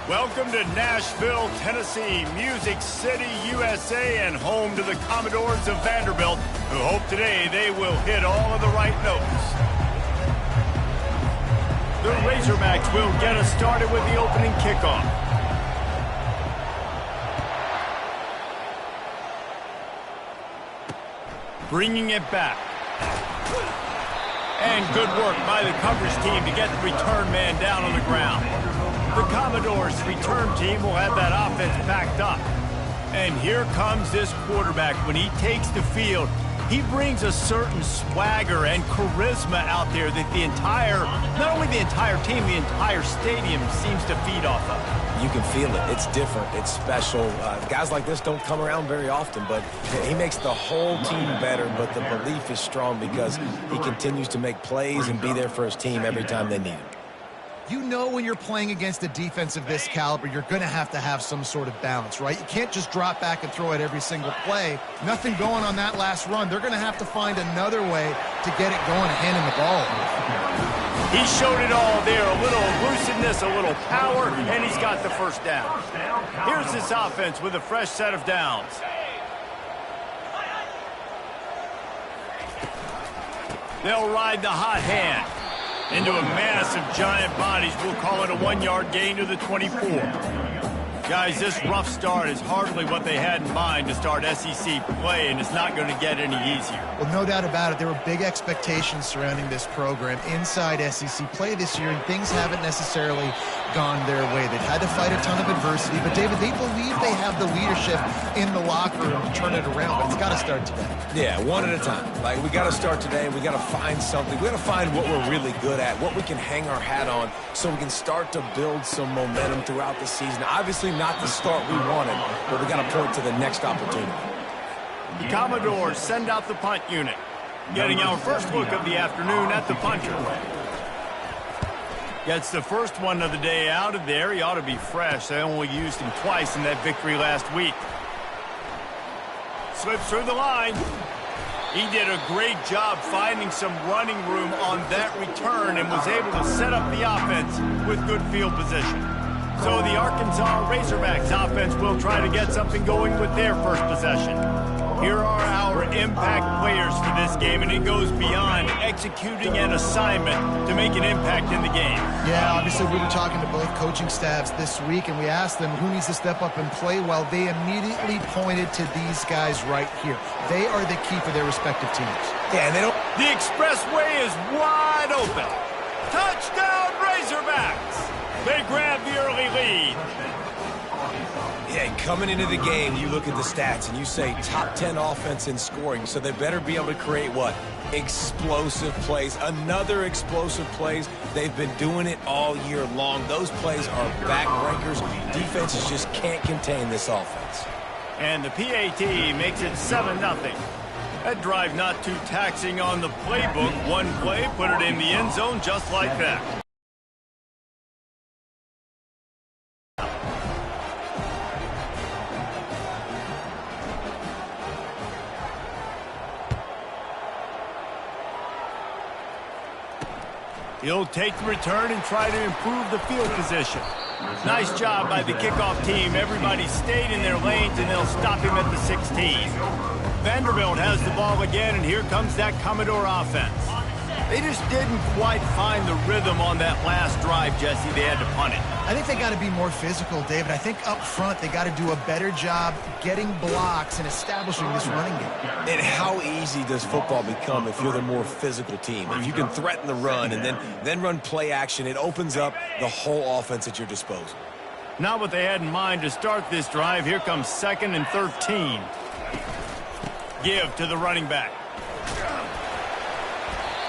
Welcome to Nashville, Tennessee, Music City, USA, and home to the Commodores of Vanderbilt, who hope today they will hit all of the right notes. The Razorbacks will get us started with the opening kickoff. Bringing it back. And good work by the coverage team to get the return man down on the ground. The Commodores' return team will have that offense backed up. And here comes this quarterback. When he takes the field, he brings a certain swagger and charisma out there that not only the entire team, the entire stadium seems to feed off of. You can feel it. It's different. It's special. Guys like this don't come around very often, but he makes the whole team better, but the belief is strong because he continues to make plays and be there for his team every time they need him. You know when you're playing against a defense of this caliber, you're going to have some sort of balance, right? You can't just drop back and throw it every single play. Nothing going on that last run. They're going to have to find another way to get it going and hand him the ball. He showed it all there. A little elusiveness, a little power, and he's got the first down. Here's this offense with a fresh set of downs. They'll ride the hot hand into a mass of giant bodies. We'll call it a 1-yard gain to the 24. Guys, this rough start is hardly what they had in mind to start SEC play, and it's not going to get any easier. Well, no doubt about it. There were big expectations surrounding this program inside SEC play this year, and things haven't necessarily gone their way. They've had to fight a ton of adversity, but, David, they believe they have the leadership in the locker room to turn it around, but it's got to start today. Yeah, one at a time. Like, we got to start today. We got to find something. We got to find what we're really good at, what we can hang our hat on so we can start to build some momentum throughout the season. Obviously, not the start we wanted, but we got to point to the next opportunity. The Commodores send out the punt unit, getting our first look of the afternoon at the punter. Gets the first one of the day out of there. He ought to be fresh. They only used him twice in that victory last week. Slips through the line. He did a great job finding some running room on that return and was able to set up the offense with good field position. So the Arkansas Razorbacks offense will try to get something going with their first possession. Here are our impact players for this game, and it goes beyond executing an assignment to make an impact in the game. Yeah, obviously we were talking to both coaching staffs this week, and we asked them who needs to step up and play well. They immediately pointed to these guys right here. They are the key for their respective teams. Yeah, and the expressway is wide open. Touchdown Razorbacks! They grab the early lead. Yeah, coming into the game, you look at the stats and you say top 10 offense in scoring, so they better be able to create what? Explosive plays. Another explosive plays. They've been doing it all year long. Those plays are backbreakers. Defenses just can't contain this offense. And the PAT makes it 7-0. That drive not too taxing on the playbook. One play, put it in the end zone just like that. He'll take the return and try to improve the field position. Nice job by the kickoff team. Everybody stayed in their lanes, and they'll stop him at the 16. Vanderbilt has the ball again, and here comes that Commodore offense. They just didn't quite find the rhythm on that last drive, Jesse. They had to punt it. I think they got to be more physical, David. I think up front they got to do a better job getting blocks and establishing this running game. And how easy does football become if you're the more physical team? If you can threaten the run and then run play action, it opens up the whole offense at your disposal. Not what they had in mind to start this drive. Here comes 2nd and 13. Give to the running back.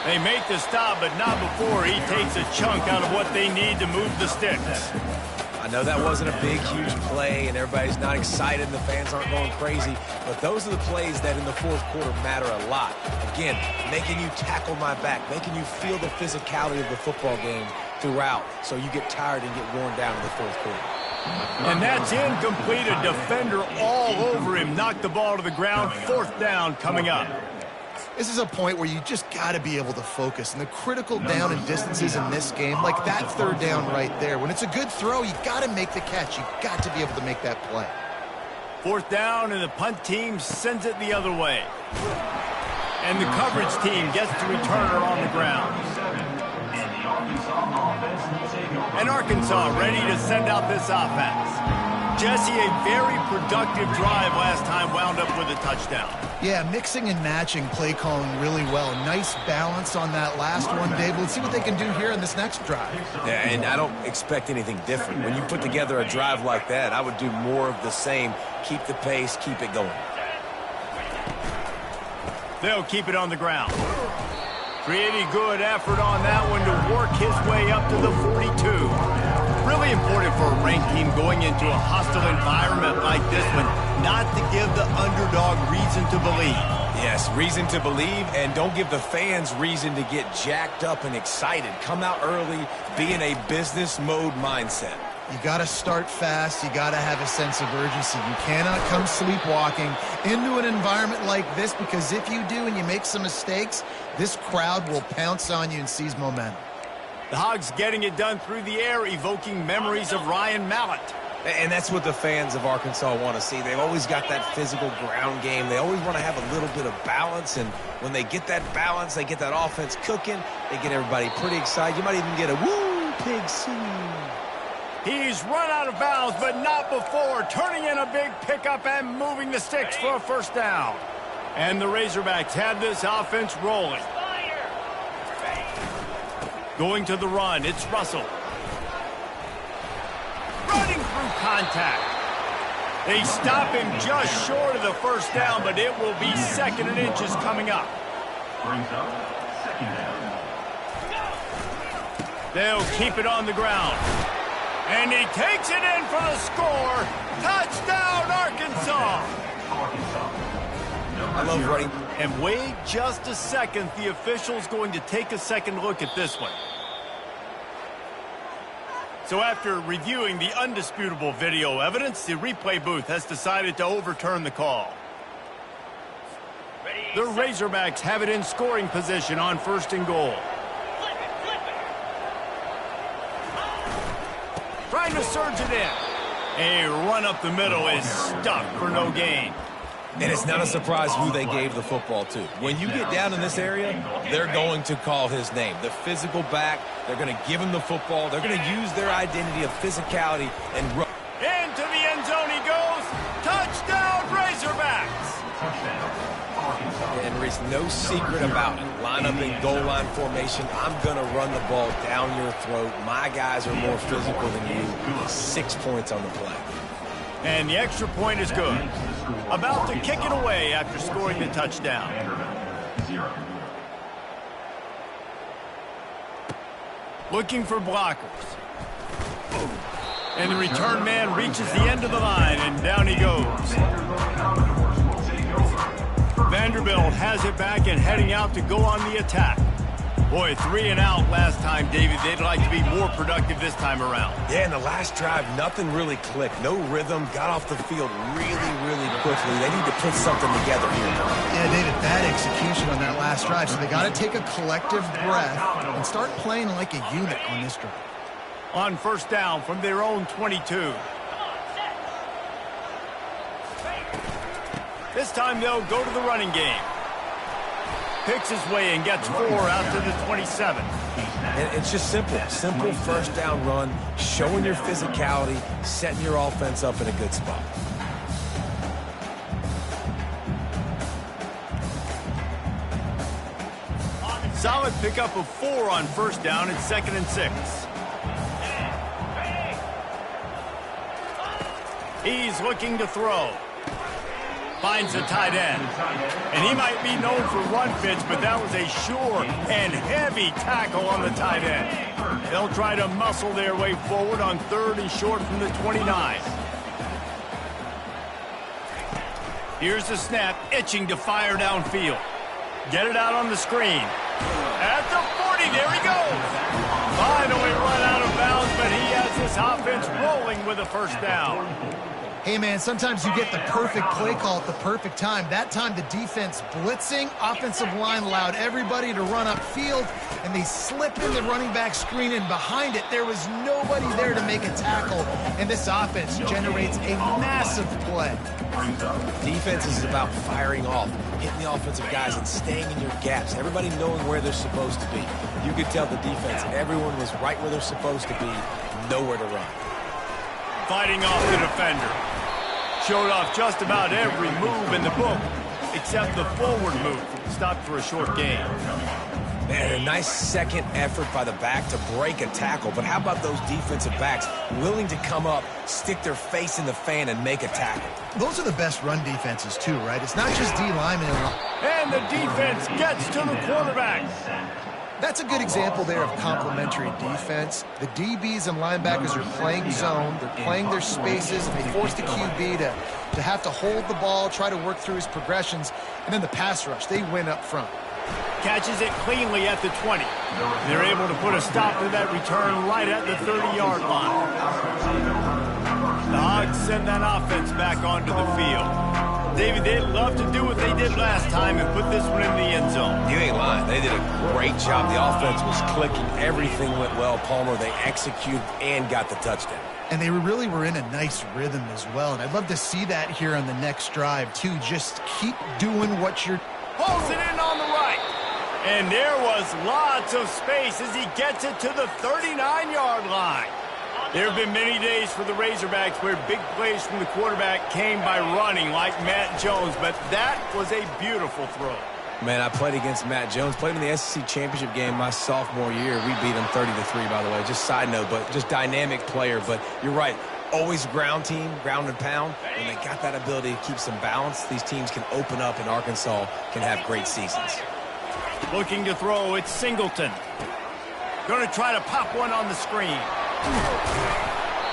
They make the stop, but not before he takes a chunk out of what they need to move the sticks. I know that wasn't a big, huge play, and everybody's not excited, and the fans aren't going crazy, but those are the plays that in the fourth quarter matter a lot. Again, making you tackle my back, making you feel the physicality of the football game throughout, so you get tired and get worn down in the fourth quarter. And that's incomplete. A defender all over him. Knocked the ball to the ground. 4th down coming up. This is a point where you just got to be able to focus. And the critical down and distances in this game, like that third down right there, when it's a good throw, you got to make the catch. You got to be able to make that play. Fourth down, and the punt team sends it the other way. And the coverage team gets the returner on the ground. And Arkansas ready to send out this offense. Jesse, a very productive drive last time wound up with a touchdown. Yeah, mixing and matching play calling really well. Nice balance on that last one, Dave. Let's see what they can do here in this next drive. Yeah, and I don't expect anything different. When you put together a drive like that, I would do more of the same. Keep the pace, keep it going. They'll keep it on the ground. Pretty good effort on that one to work his way up to the 42. Really important for a ranked team going into a hostile environment like this one, not to give the underdog reason to believe. Yes, reason to believe, and don't give the fans reason to get jacked up and excited. Come out early, be in a business mode mindset. You got to start fast. You got to have a sense of urgency. You cannot come sleepwalking into an environment like this, because if you do and you make some mistakes, this crowd will pounce on you and seize momentum. The Hogs getting it done through the air, evoking memories of Ryan Mallett. And that's what the fans of Arkansas want to see. They've always got that physical ground game. They always want to have a little bit of balance, and when they get that balance, they get that offense cooking, they get everybody pretty excited. You might even get a woo, pig scene. He's run out of bounds, but not before, turning in a big pickup and moving the sticks for a first down. And the Razorbacks have this offense rolling. Going to the run, it's Russell. Running through contact. They stop him just short of the first down, but it will be 2nd and inches coming up. Brings up 2nd down. They'll keep it on the ground. And he takes it in for the score. Touchdown, Arkansas. I love running. And wait just a second. The official's going to take a second look at this one. So after reviewing the undisputable video evidence, the replay booth has decided to overturn the call. The Razorbacks have it in scoring position on 1st and goal. Trying to surge it in. A run up the middle is stuck for no gain. And it's not a surprise who they gave the football to. When you get down in this area, they're going to call his name. The physical back, they're going to give him the football. They're going to use their identity of physicality and run. Into the end zone he goes. Touchdown, Razorbacks. And there's no secret about it. Line up in goal line formation. I'm going to run the ball down your throat. My guys are more physical than you. 6 points on the play. And the extra point is good. About to kick it away after scoring the touchdown. Looking for blockers. And the return man reaches the end of the line, and down he goes. Vanderbilt has it back and heading out to go on the attack. Boy, 3 and out last time, David. They'd like to be more productive this time around. Yeah, in the last drive, nothing really clicked. No rhythm. Got off the field really, really quickly. They need to put something together here. Yeah, David, bad execution on that last drive. So they got to take a collective breath and start playing like a unit on this drive. On 1st down from their own 22. This time they'll go to the running game. Picks his way and gets 4 out to the 27. And it's just simple. Simple 1st down run, showing your physicality, setting your offense up in a good spot. Solid pickup of 4 on 1st down and 2nd and 6. He's looking to throw. Finds a tight end. And he might be known for run fits, but that was a sure and heavy tackle on the tight end. They'll try to muscle their way forward on 3rd and short from the 29. Here's the snap, itching to fire downfield. Get it out on the screen. At the 40, there he goes. Finally run out of bounds, but he has this offense rolling with a 1st down. Hey, man, sometimes you get the perfect play call at the perfect time. That time, the defense blitzing, offensive line allowed everybody to run upfield, and they slip in the running back screen, and behind it, there was nobody there to make a tackle, and this offense generates a massive play. Defense is about firing off, hitting the offensive guys, and staying in your gaps. Everybody knowing where they're supposed to be. You could tell the defense, everyone was right where they're supposed to be, nowhere to run. Fighting off the defender. Showed off just about every move in the book, except the forward move. Stopped for a short gain. Man, a nice second effort by the back to break a tackle. But how about those defensive backs willing to come up, stick their face in the fan, and make a tackle? Those are the best run defenses, too, right? It's not just D-linemen. And the defense gets to the quarterback. That's a good example there of complementary defense. The DBs and linebackers are playing zone. They're playing their spaces, and they force the QB to have to hold the ball, try to work through his progressions. And then the pass rush, they win up front. Catches it cleanly at the 20. They're able to put a stop to that return right at the 30-yard line. The Hogs send that offense back onto the field. David, they'd love to do what they did last time and put this one in the end zone. You ain't lying. They did a great job. The offense was clicking. Everything went well. Palmer, they executed and got the touchdown. And they really were in a nice rhythm as well. And I'd love to see that here on the next drive, too. Just keep doing what you're... Pulls it in on the right. And there was lots of space as he gets it to the 39-yard line. There have been many days for the Razorbacks where big plays from the quarterback came by running like Matt Jones, but that was a beautiful throw. Man, I played against Matt Jones. Played in the SEC championship game my sophomore year. We beat him 30-3, by the way. Just side note, but just dynamic player. But you're right. Always ground team, ground and pound. When they got that ability to keep some balance, these teams can open up, and Arkansas can have great seasons. Looking to throw, it's Singleton. Going to try to pop one on the screen.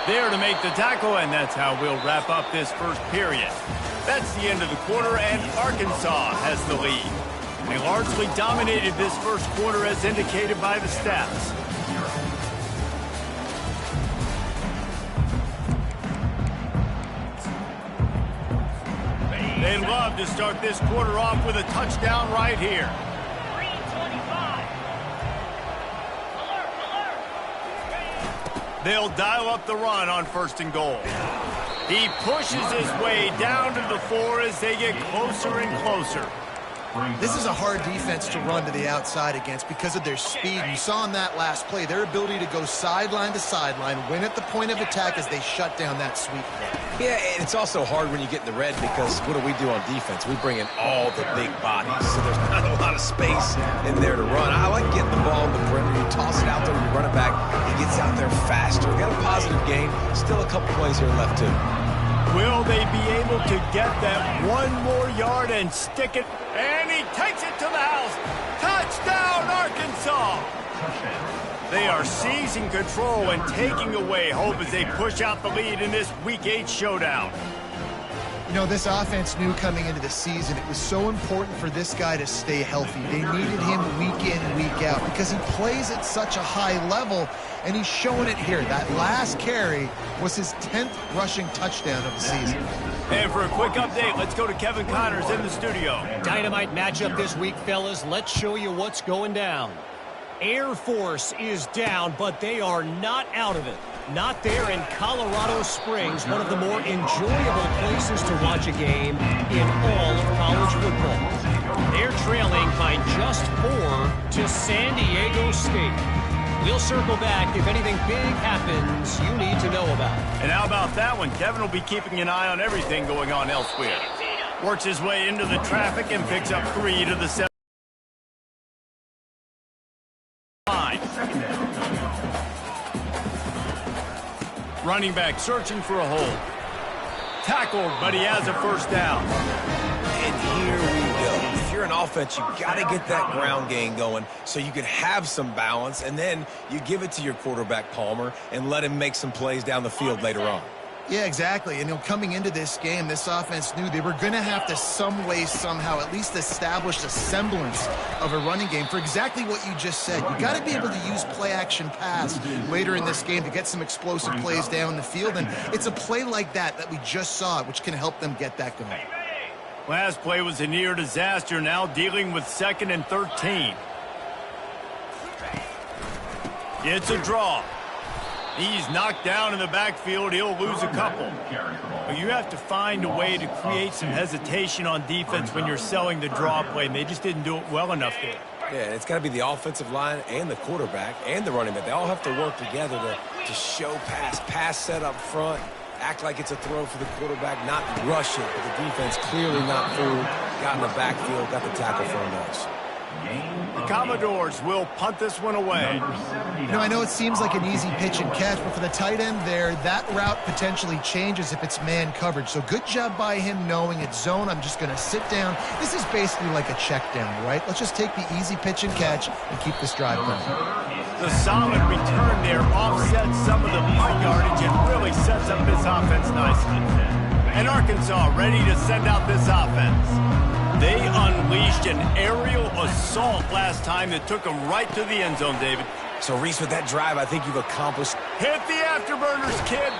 There to make the tackle, and that's how we'll wrap up this first period. That's the end of the quarter, and Arkansas has the lead. They largely dominated this first quarter as indicated by the stats. They'd love to start this quarter off with a touchdown right here. They'll dial up the run on 1st and goal. He pushes his way down to the 4 as they get closer and closer. This is a hard defense to run to the outside against because of their speed. You saw in that last play their ability to go sideline to sideline, win at the point of attack as they shut down that sweep play. Yeah, and it's also hard when you get in the red because what do we do on defense? We bring in all the big bodies, so there's not a lot of space in there to run. I like getting the ball in the perimeter. You toss it out there, you run it back. He gets out there faster. Got a positive gain. Still a couple plays here left, too. Will they be able to get that one more yard and stick it? And he takes it to the house. Touchdown, Arkansas! They are seizing control and taking away hope as they push out the lead in this Week 8 showdown. You know, this offense knew coming into the season it was so important for this guy to stay healthy. They needed him week in, week out because he plays at such a high level, and he's showing it here. That last carry was his 10th rushing touchdown of the season. And for a quick update, let's go to Kevin Connors in the studio. Dynamite matchup this week, fellas. Let's show you what's going down. Air Force is down, but they are not out of it. Not there in Colorado Springs, one of the more enjoyable places to watch a game in all of college football. They're trailing by just 4 to San Diego State. We'll circle back if anything big happens you need to know about. And how about that one? Kevin will be keeping an eye on everything going on elsewhere. Works his way into the traffic and picks up 3 to the 7. Running back searching for a hole. Tackled, but he has a first down. And here we go. If you're an offense, you got to get that ground game going so you can have some balance, and then you give it to your quarterback, Palmer, and let him make some plays down the field later on. Yeah, exactly. And coming into this game, this offense knew they were going to have to some way, somehow, at least establish a semblance of a running game for exactly what you just said. You got to be able to use play-action pass later in this game to get some explosive plays down the field. And it's a play like that we just saw, which can help them get that going. Last play was a near disaster, now dealing with 2nd and 13. It's a draw. He's knocked down in the backfield. He'll lose a couple. But you have to find a way to create some hesitation on defense when you're selling the draw play, and they just didn't do it well enough there. Yeah, it's got to be the offensive line and the quarterback and the running back. They all have to work together to show pass set up front, act like it's a throw for the quarterback, not rush it, but the defense clearly not through, got in the backfield, got the tackle for a loss. The Commodores will punt this one away. I know it seems like an easy pitch and catch, but for the tight end there, that route potentially changes if it's man coverage. So good job by him knowing it's zone. I'm just going to sit down. This is basically like a check down, right? Let's just take the easy pitch and catch and keep this drive going. The solid return there offsets some of the punt yardage and really sets up this offense nicely. And Arkansas ready to send out this offense. They unleashed an aerial assault last time that took them right to the end zone, David. So, Reese, with that drive, I think you've accomplished... Hit the afterburners, kid.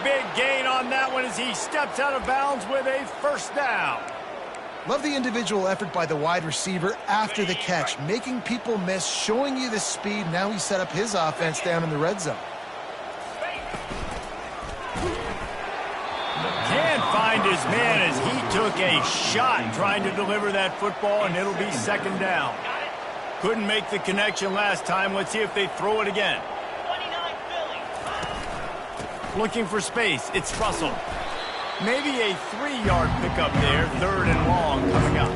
Big gain on that one as he steps out of bounds with a first down. Love the individual effort by the wide receiver after the catch, making people miss, showing you the speed. Now he set up his offense down in the red zone. Can't find his man as he took a shot trying to deliver that football, and it'll be 2nd down. Couldn't make the connection last time. Let's see if they throw it again. Looking for space. It's Russell. Maybe a 3-yard pickup there. 3rd and long coming up.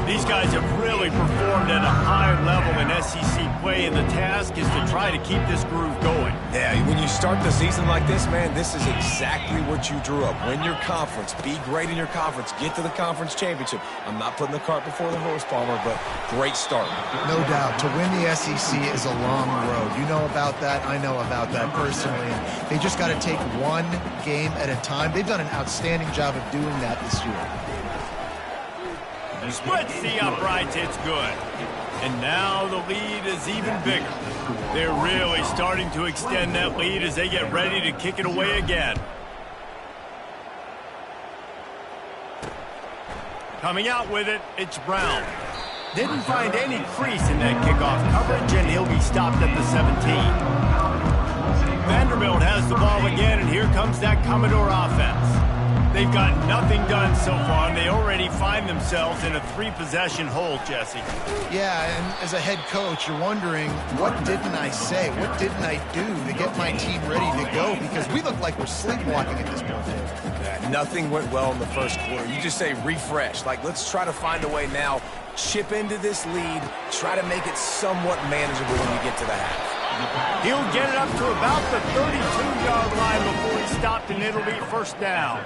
These guys have really performed at a high level in SEC play, and the task is to try to keep this groove going. Yeah, when you start the season like this, man, this is exactly what you drew up. Win your conference. Be great in your conference. Get to the conference championship. I'm not putting the cart before the horse, Palmer, but great start. No doubt. To win the SEC is a long road. You know about that. I know about that personally. And they just got to take one game at a time. They've done an outstanding job of doing that this year. Splits the uprights, it's good. And now the lead is even bigger. They're really starting to extend that lead as they get ready to kick it away again. Coming out with it, it's Brown. Didn't find any crease in that kickoff coverage, and he'll be stopped at the 17. Vanderbilt has the ball again, and here comes that Commodore offense. They've got nothing done so far, and they already find themselves in a 3-possession hole, Jesse. Yeah, and as a head coach, you're wondering, what didn't I say? What didn't I do to get my team ready to go? Because we look like we're sleepwalking at this point. Nothing went well in the first quarter. You just say refresh. Like, let's try to find a way now. Chip into this lead. Try to make it somewhat manageable when you get to the half. He'll get it up to about the 32-yard line before he stopped, and it'll be 1st down.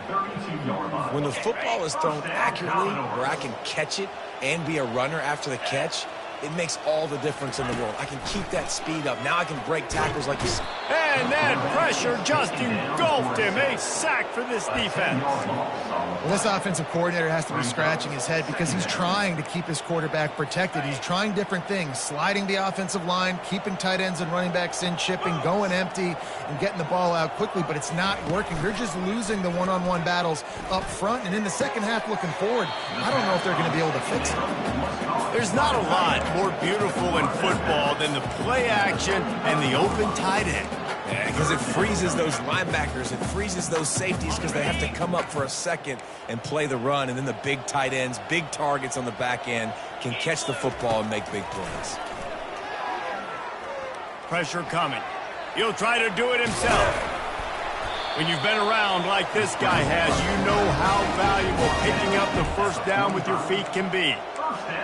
When the football is thrown accurately, where I can catch it and be a runner after the catch, it makes all the difference in the world. I can keep that speed up. Now I can break tackles like you said. And that pressure just engulfed him. A sack for this defense. Well, this offensive coordinator has to be scratching his head because he's trying to keep his quarterback protected. He's trying different things, sliding the offensive line, keeping tight ends and running backs in, chipping, going empty, and getting the ball out quickly, but it's not working. They're just losing the one-on-one battles up front, and in the second half looking forward, I don't know if they're going to be able to fix it. There's not a lot more beautiful in football than the play action and the open tight end. Yeah, because it freezes those linebackers. It freezes those safeties because they have to come up for a second and play the run. And then the big tight ends, big targets on the back end can catch the football and make big plays. Pressure coming. He'll try to do it himself. When you've been around like this guy has, you know how valuable picking up the first down with your feet can be.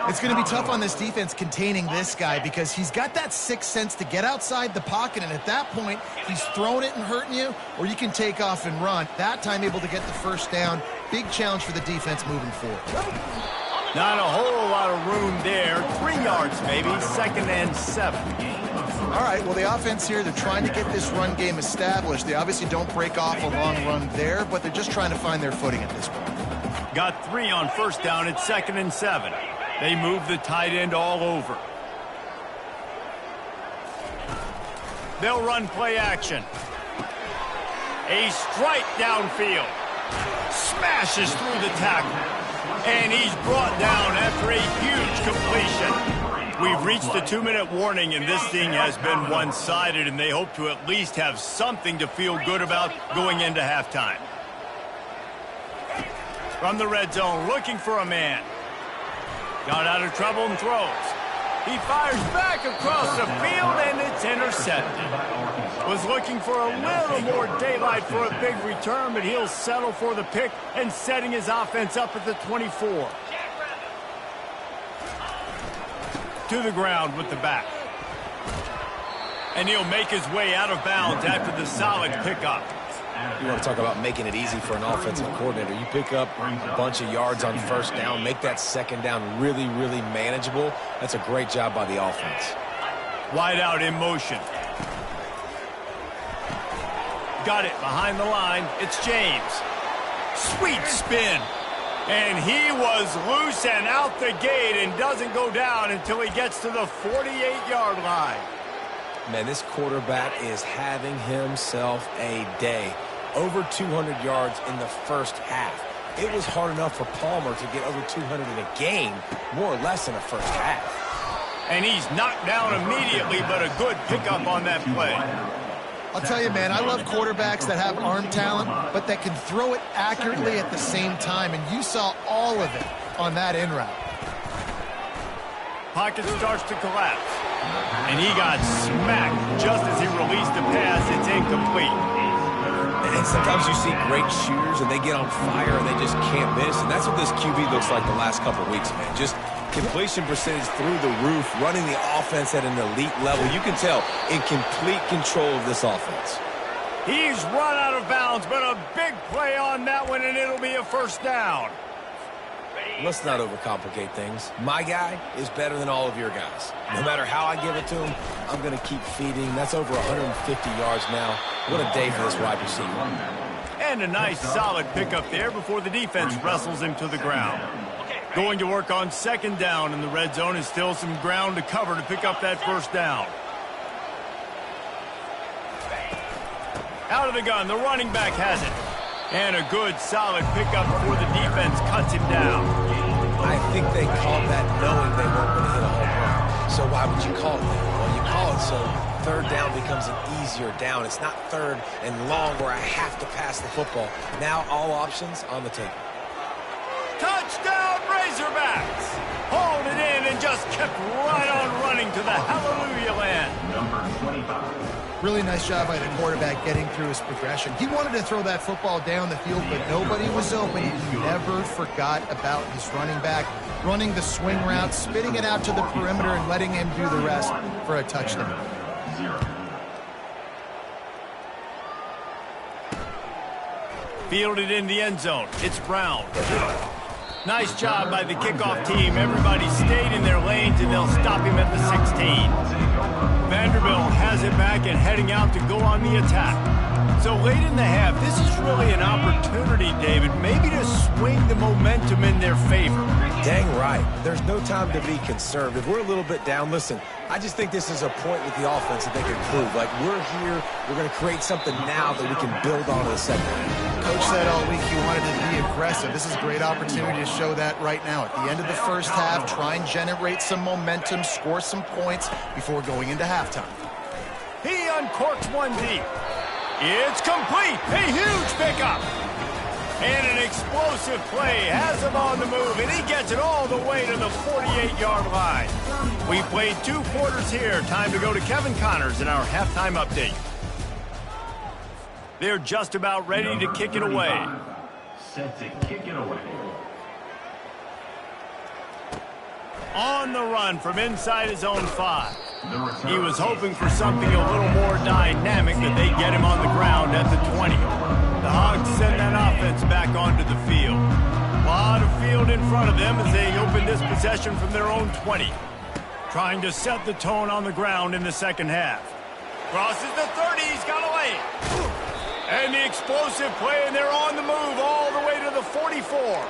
It's going to be tough on this defense containing this guy because he's got that sixth sense to get outside the pocket, and at that point, he's throwing it and hurting you, or you can take off and run. That time able to get the first down. Big challenge for the defense moving forward. Not a whole lot of room there. 3 yards maybe, 2nd and 7. All right, well, the offense here, they're trying to get this run game established. They obviously don't break off a long run there, but they're just trying to find their footing at this point. Got 3 on 1st down at 2nd and 7. They move the tight end all over. They'll run play action. A strike downfield. Smashes through the tackle. And he's brought down after a huge completion. We've reached the 2-minute warning, and this thing has been one-sided, and they hope to at least have something to feel good about going into halftime. From the red zone, looking for a man. Got out of trouble and throws. He fires back across the field, and it's intercepted. Was looking for a little more daylight for a big return, but he'll settle for the pick and setting his offense up at the 24. To the ground with the back. And he'll make his way out of bounds after the solid pickup. You want to talk about making it easy for an offensive coordinator. You pick up a bunch of yards on 1st down, make that 2nd down really, really manageable. That's a great job by the offense. Wide out in motion. Got it behind the line. It's James. Sweet spin. And he was loose and out the gate and doesn't go down until he gets to the 48-yard line. Man, this quarterback is having himself a day. Over 200 yards in the 1st half. It was hard enough for Palmer to get over 200 in a game, more or less in the 1st half. And he's knocked down immediately, but a good pickup on that play. I'll tell you, man, I love quarterbacks that have arm talent, but that can throw it accurately at the same time, and you saw all of it on that in route. Pocket starts to collapse. And he got smacked just as he released the pass. It's incomplete. And sometimes you see great shooters and they get on fire and they just can't miss. And that's what this QB looks like the last couple of weeks, man. Just completion percentage through the roof, running the offense at an elite level. You can tell in complete control of this offense. He's run out of bounds, but a big play on that one, and it'll be a 1st down. Let's not overcomplicate things. My guy is better than all of your guys. No matter how I give it to him, I'm going to keep feeding. That's over 150 yards now. What a day for this wide receiver. And a nice solid pickup there before the defense wrestles him to the ground. Going to work on 2nd down in the red zone is still some ground to cover to pick up that 1st down. Out of the gun, the running back has it. And a good, solid pickup before the defense cuts him down. I think they called that knowing they weren't going to hit a home run. So why would you call it that? Well, you call it so 3rd down becomes an easier down. It's not 3rd and long where I have to pass the football. Now all options on the table. Touchdown, Razorbacks! Hauled it in and just kept right on running to the hallelujah land. Number 25. Really nice job by the quarterback getting through his progression. He wanted to throw that football down the field, but nobody was open. He never forgot about his running back, running the swing route, spitting it out to the perimeter, and letting him do the rest for a touchdown. Fielded in the end zone. It's Brown. Nice job by the kickoff team. Everybody stayed in their lanes, and they'll stop him at the 16. Vanderbilt has it back and heading out to go on the attack. So late in the half, this is really an opportunity, David, maybe to swing the momentum in their favor. Dang right. There's no time to be concerned. If we're a little bit down, listen, I just think this is a point with the offense that they can prove. Like, we're here, we're going to create something now that we can build on in the 2nd half. Coach said all week he wanted to be aggressive. This is a great opportunity to show that right now. At the end of the 1st half, try and generate some momentum, score some points before going into halftime. He uncorks one deep. It's complete. A huge pickup. And an explosive play has him on the move, and he gets it all the way to the 48-yard line. We played 2 quarters here. Time to go to Kevin Connors in our halftime update. They're just about ready to kick it away. Set to kick it away. On the run from inside his own 5. He was hoping for something a little more dynamic, but they get him on the ground at the 20. The Hogs send that offense back onto the field. lot of field in front of them as they open this possession from their own 20. Trying to set the tone on the ground in the second half. Crosses the 30, he's got away. And the explosive play, and they're on the move all the way to the 44.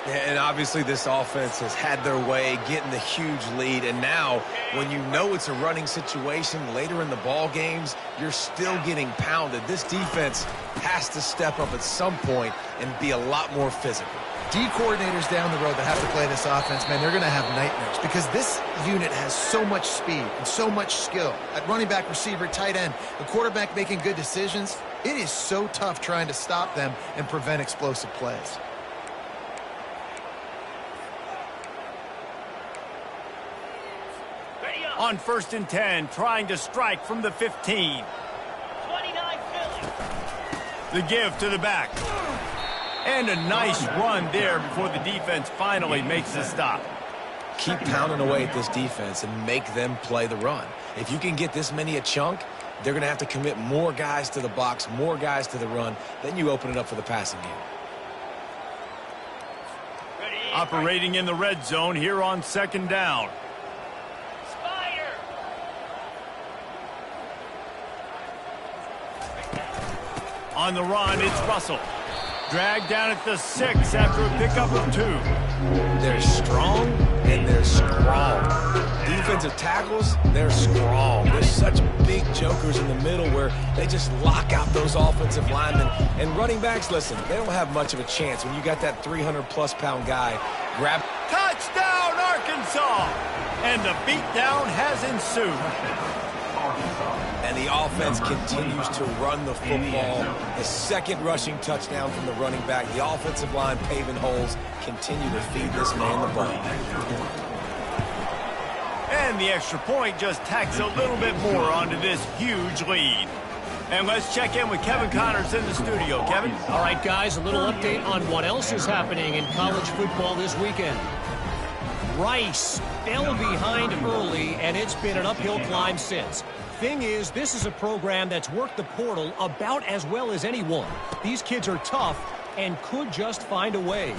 And obviously this offense has had their way getting the huge lead. And now when you know it's a running situation later in the ball games, you're still getting pounded. This defense has to step up at some point and be a lot more physical. D coordinators down the road that have to play this offense, man, they're going to have nightmares because this unit has so much speed and so much skill. At running back, receiver, tight end, the quarterback making good decisions, it is so tough trying to stop them and prevent explosive plays. On 1st and 10, trying to strike from the 15. 29 Philly. The give to the back. And a nice run there before the defense finally makes the stop. Keep pounding away at this defense and make them play the run. If you can get this many a chunk, they're going to have to commit more guys to the box, more guys to the run. Then you open it up for the passing game. Operating in the red zone here on 2nd down. Spider. On the run, it's Russell. Dragged down at the 6 after a pickup of 2. They're strong, and they're strong. Defensive tackles, they're strong. There's such big jokers in the middle where they just lock out those offensive linemen. And running backs, listen, they don't have much of a chance when you got that 300-plus pound guy. Touchdown, Arkansas! And the beatdown has ensued. And the offense continues to run the football. The second rushing touchdown from the running back. The offensive line paving holes. Continue to feed this man the ball. And the extra point just tacks a little bit more onto this huge lead. And let's check in with Kevin Connors in the studio. Kevin? All right, guys, a little update on what else is happening in college football this weekend. Rice fell behind early, and it's been an uphill climb since. Thing is, this is a program that's worked the portal about as well as anyone. These kids are tough and could just find a way.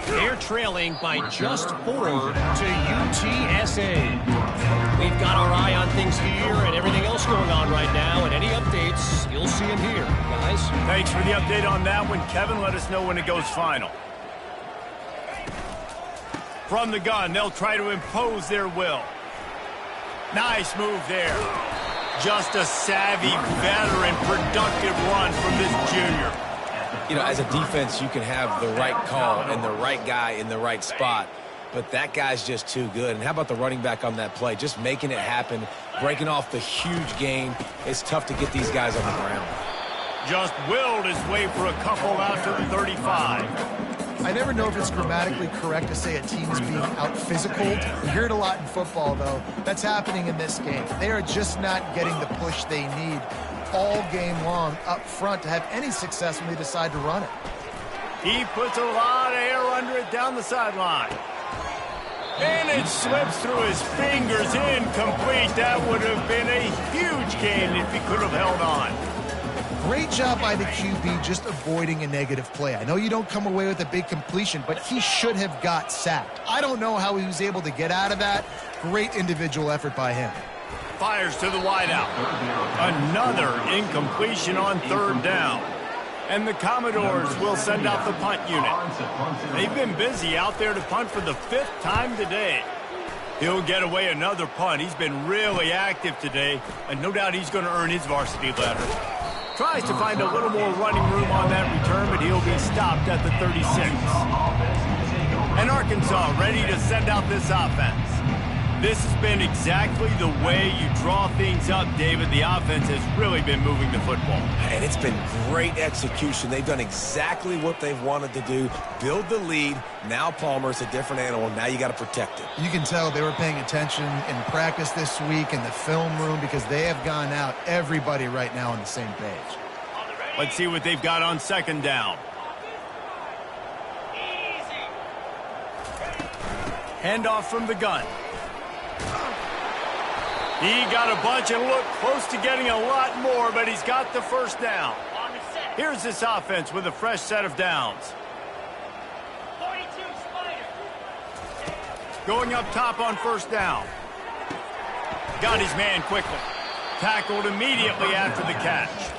They're trailing by just 4 to UTSA. We've got our eye on things here and everything else going on right now, and any updates, you'll see them here, guys. Thanks for the update on that one, Kevin. Let us know when it goes final. From the gun, they'll try to impose their will. Nice move there. Just a savvy, veteran, productive run from this junior. You know, as a defense, you can have the right call and the right guy in the right spot, but that guy's just too good. And how about the running back on that play? Just making it happen, breaking off the huge gain. It's tough to get these guys on the ground. Just willed his way for a couple out to the 35. I never know if it's grammatically correct to say a team is being out-physicaled. You hear it a lot in football, though. That's happening in this game. They are just not getting the push they need all game long up front to have any success when they decide to run it. He puts a lot of air under it down the sideline. And it slips through his fingers, incomplete. That would have been a huge gain if he could have held on. Great job by the QB just avoiding a negative play. I know you don't come away with a big completion, but he should have got sacked. I don't know how he was able to get out of that. Great individual effort by him. Fires to the wideout. Another incompletion on 3rd down. And the Commodores will send out the punt unit. They've been busy out there to punt for the 5th time today. He'll get away another punt. He's been really active today, and no doubt he's going to earn his varsity letter. Tries to find a little more running room on that return, but he'll be stopped at the 36. And Arkansas ready to send out this offense. This has been exactly the way you draw things up, David. The offense has really been moving the football. And it's been great execution. They've done exactly what they've wanted to do. Build the lead. Now Palmer's a different animal. Now you got to protect it. You can tell they were paying attention in practice this week in the film room because they have gone out, everybody right now on the same page. Let's see what they've got on 2nd down. Handoff from the gun. He got a bunch and looked close to getting a lot more, but he's got the 1st down. Here's this offense with a fresh set of downs. 42 Going up top on first down. Got his man quickly. Tackled immediately after the catch.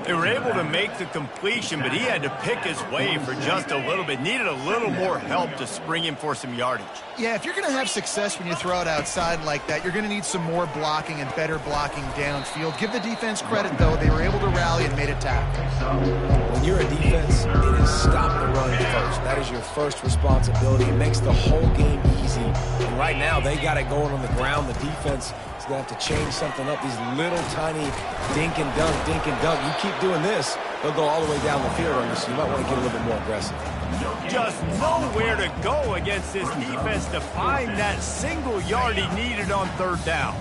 They were able to make the completion, but he had to pick his way for just a little bit. Needed a little more help to spring him for some yardage. Yeah, if you're going to have success when you throw it outside like that, you're going to need some more blocking and better blocking downfield. Give the defense credit, though. They were able to rally and made a tackle. When you're a defense, it is stop the run first. That is your first responsibility. It makes the whole game easy. And right now, they got it going on the ground. The defense is going to have to change something up. These little tiny dink and dunk, dink and dunk. You keep doing this, they'll go all the way down the field on you, so you might want to get a little bit more aggressive. Just nowhere to go against this defense to find that single yard he needed on third down.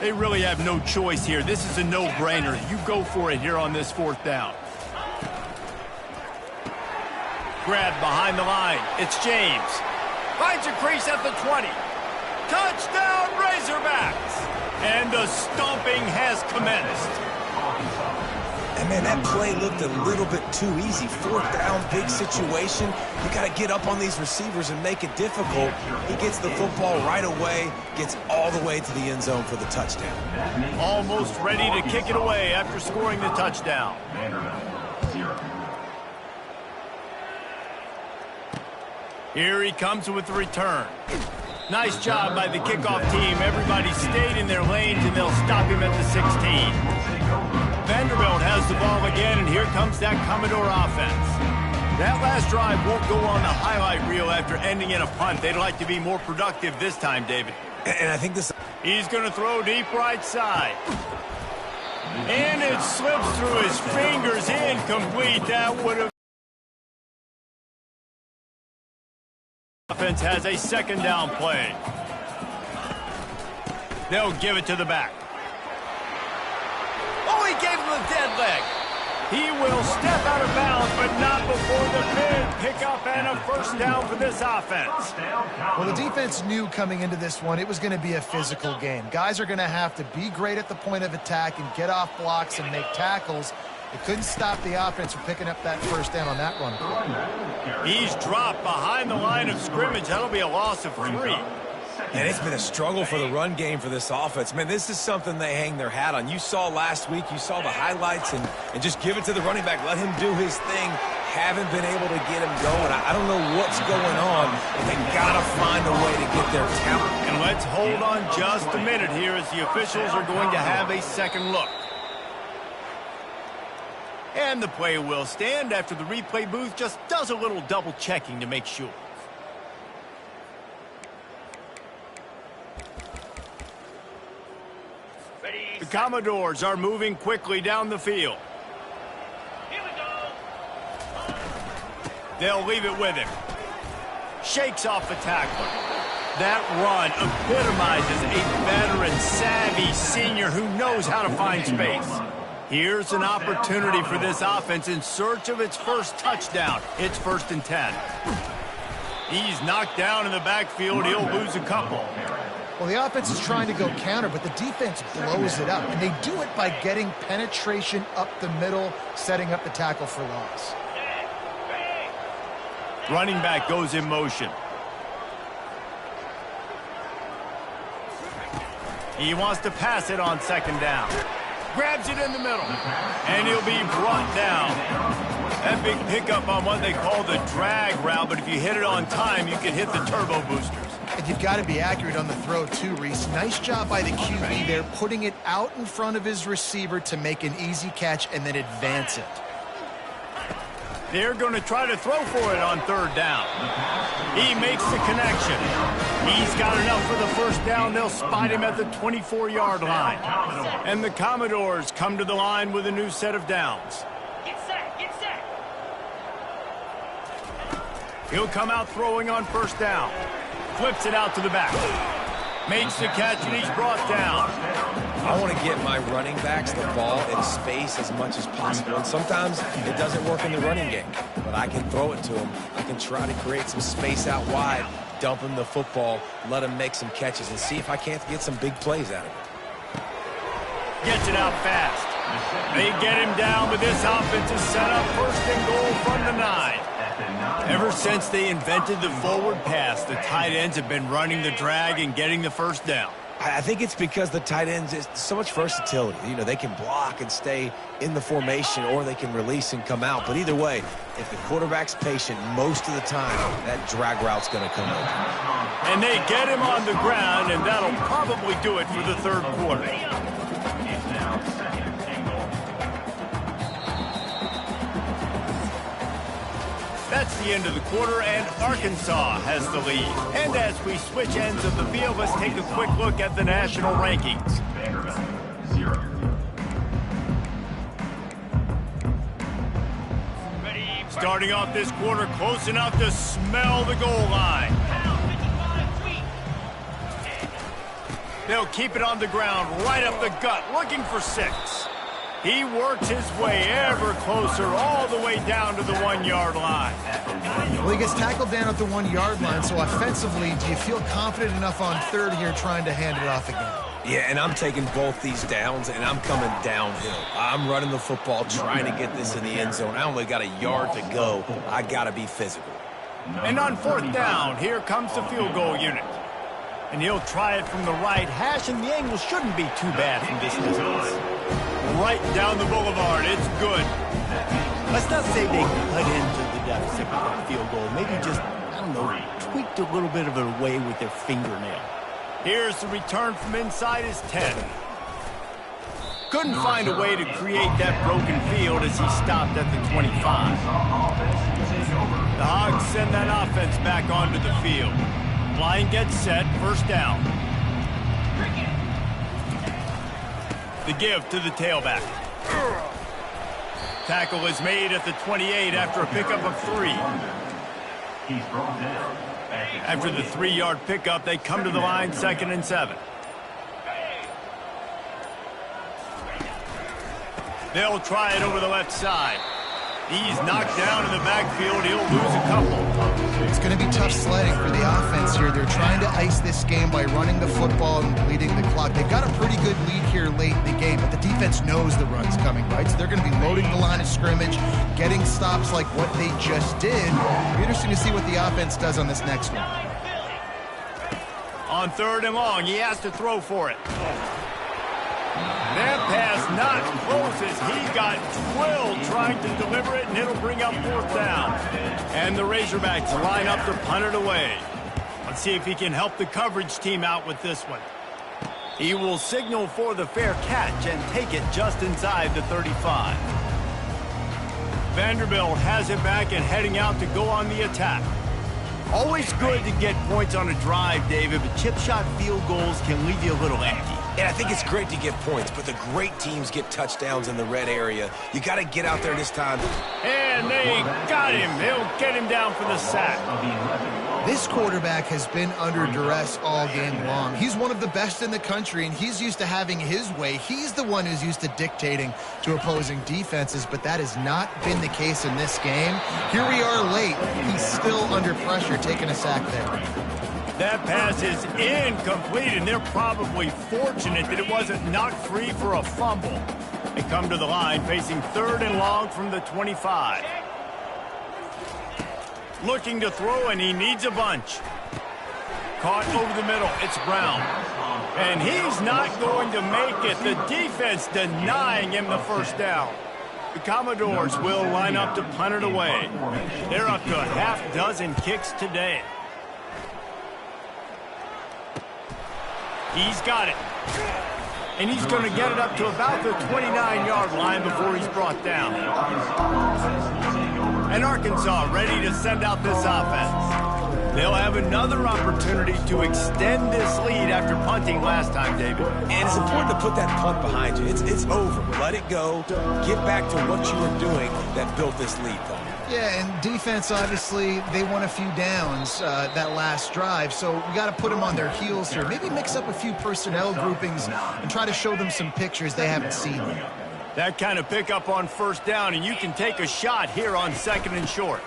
They really have no choice here. This is a no-brainer. You go for it here on this fourth down. Grab behind the line. It's James. Finds a crease at the 20. Touchdown, Razorbacks! And the stomping has commenced. And, man, that play looked a little bit too easy. Fourth down, big situation. You got to get up on these receivers and make it difficult. He gets the football right away, gets all the way to the end zone for the touchdown. Almost ready to kick it away after scoring the touchdown. Here he comes with the return. Nice job by the kickoff team. Everybody stayed in their lanes, and they'll stop him at the 16. Vanderbilt has the ball again, and here comes that Commodore offense. That last drive won't go on the highlight reel after ending in a punt. They'd like to be more productive this time, David. And I think this... He's going to throw deep right side. And it slips through his fingers, incomplete. That would have... Offense has a second down play. They'll give it to the back. Oh, he gave him a dead leg. He will step out of bounds, but not before the big pickup and a first down for this offense. Well, the defense knew coming into this one it was going to be a physical game. Guys are going to have to be great at the point of attack and get off blocks and make tackles. They couldn't stop the offense from picking up that first down on that run. He's dropped behind the line of scrimmage. That'll be a loss of 3. And it's been a struggle for the run game for this offense. Man, this is something they hang their hat on. You saw last week, you saw the highlights, and just give it to the running back. Let him do his thing. Haven't been able to get him going. I don't know what's going on, but they got to find a way to get their talent. And let's hold on just a minute here as the officials are going to have a second look. And the play will stand after the replay booth just does a little double checking to make sure. The Commodores are moving quickly down the field. Here we go. They'll leave it with him. Shakes off the tackler. That run epitomizes a veteran, savvy senior who knows how to find space. Here's an opportunity for this offense in search of its first touchdown. It's 1st and 10. He's knocked down in the backfield. He'll lose a couple. Well, the offense is trying to go counter, but the defense blows it up. And they do it by getting penetration up the middle, setting up the tackle for loss. Running back goes in motion. He wants to pass it on second down. Grabs it in the middle. And he'll be brought down. That big pickup on what they call the drag route, but if you hit it on time, you can hit the turbo boosters. And you've got to be accurate on the throw, too, Reese. Nice job by the QB there, putting it out in front of his receiver to make an easy catch and then advance it. They're going to try to throw for it on third down. He makes the connection. He's got enough for the first down. They'll spot him at the 24-yard line. And the Commodores come to the line with a new set of downs. Get set, get set. He'll come out throwing on first down. Flips it out to the back. Makes the catch, and he's brought down. I want to get my running backs the ball in space as much as possible. And sometimes it doesn't work in the running game, but I can throw it to them. I can try to create some space out wide, dump him the football, let him make some catches, and see if I can't get some big plays out of it. Gets it out fast. They get him down, but this offense is set up 1st and goal from the 9. Ever since they invented the forward pass, the tight ends have been running the drag and getting the first down. I think it's because the tight ends is so much versatility. You know, they can block and stay in the formation, or they can release and come out. But either way, if the quarterback's patient most of the time, that drag route's going to come open. And they get him on the ground, and that'll probably do it for the third quarter. That's the end of the quarter, and Arkansas has the lead. And as we switch ends of the field, let's take a quick look at the national rankings. Starting off this quarter, close enough to smell the goal line. They'll keep it on the ground, right up the gut, looking for 6. He works his way ever closer, all the way down to the 1-yard line. Well, he gets tackled down at the 1-yard line, so offensively, do you feel confident enough on third here trying to hand it off again? Yeah, and I'm taking both these downs, and I'm coming downhill. I'm running the football, trying to get this in the end zone. I only got a yard to go. I got to be physical. And on fourth down, here comes the field goal unit. And he'll try it from the right hash, and the angle shouldn't be too bad from this distance. Right down the boulevard, it's good. Let's not say they cut into the deficit with that field goal. Maybe just, I don't know, tweaked a little bit of it away with their fingernail. Here's the return from inside his 10. Couldn't find a way to create that broken field as he stopped at the 25. The Hogs send that offense back onto the field. Line gets set, first down. The give to the tailback. Tackle is made at the 28 after a pickup of 3. He's brought down. After the 3-yard pickup, they come to the line, 2nd and 7. They'll try it over the left side. He's knocked down in the backfield. He'll lose a couple. It's going to be tough sledding for the offense here. They're trying to ice this game by running the football and bleeding the clock. They've got a pretty good lead here late in the game, but the defense knows the run's coming, right? So they're going to be loading the line of scrimmage, getting stops like what they just did. It'll be interesting to see what the offense does on this next one. On 3rd and long, he has to throw for it. That pass not close as he got drilled trying to deliver it, and it'll bring up 4th down. And the Razorbacks line up to punt it away. Let's see if he can help the coverage team out with this one. He will signal for the fair catch and take it just inside the 35. Vanderbilt has it back and heading out to go on the attack. Always good to get points on a drive, David, but chip shot field goals can leave you a little empty. And I think it's great to get points, but the great teams get touchdowns in the red area. You got to get out there this time. And they got him. They'll get him down for the sack. This quarterback has been under duress all game long. He's one of the best in the country, and he's used to having his way. He's the one who's used to dictating to opposing defenses, but that has not been the case in this game. Here we are late. He's still under pressure, taking a sack there. That pass is incomplete, and they're probably fortunate that it wasn't knocked free for a fumble. They come to the line facing 3rd and long from the 25. Looking to throw, and he needs a bunch. Caught over the middle. It's Brown. And he's not going to make it. The defense denying him the first down. The Commodores will line up to punt it away. They're up to a half dozen kicks today. He's got it. And he's going to get it up to about the 29-yard line before he's brought down. And Arkansas ready to send out this offense. They'll have another opportunity to extend this lead after punting last time, David. And it's important to put that punt behind you. It's over. Let it go. Get back to what you were doing that built this lead, Paul. Yeah, and defense, obviously, they won a few downs that last drive, so we got to put them on their heels here. Maybe mix up a few personnel groupings and try to show them some pictures they haven't seen yet. That kind of pickup on first down, and you can take a shot here on 2nd and short.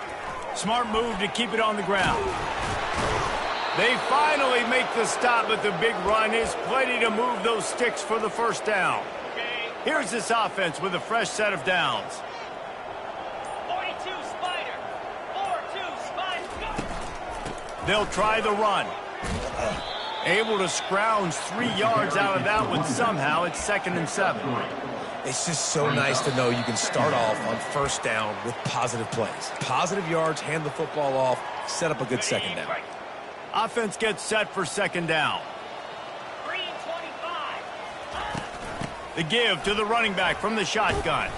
Smart move to keep it on the ground. They finally make the stop, but the big run is plenty to move those sticks for the first down. Here's this offense with a fresh set of downs. 42 Spider. 4-2. They'll try the run. Able to scrounge 3 yards out of that one somehow. It's 2nd and 7. It's just so nice to know you can start off on first down with positive plays. Positive yards, hand the football off, set up a good second down. Offense gets set for 2nd down. 3-25. The give to the running back from the shotgun.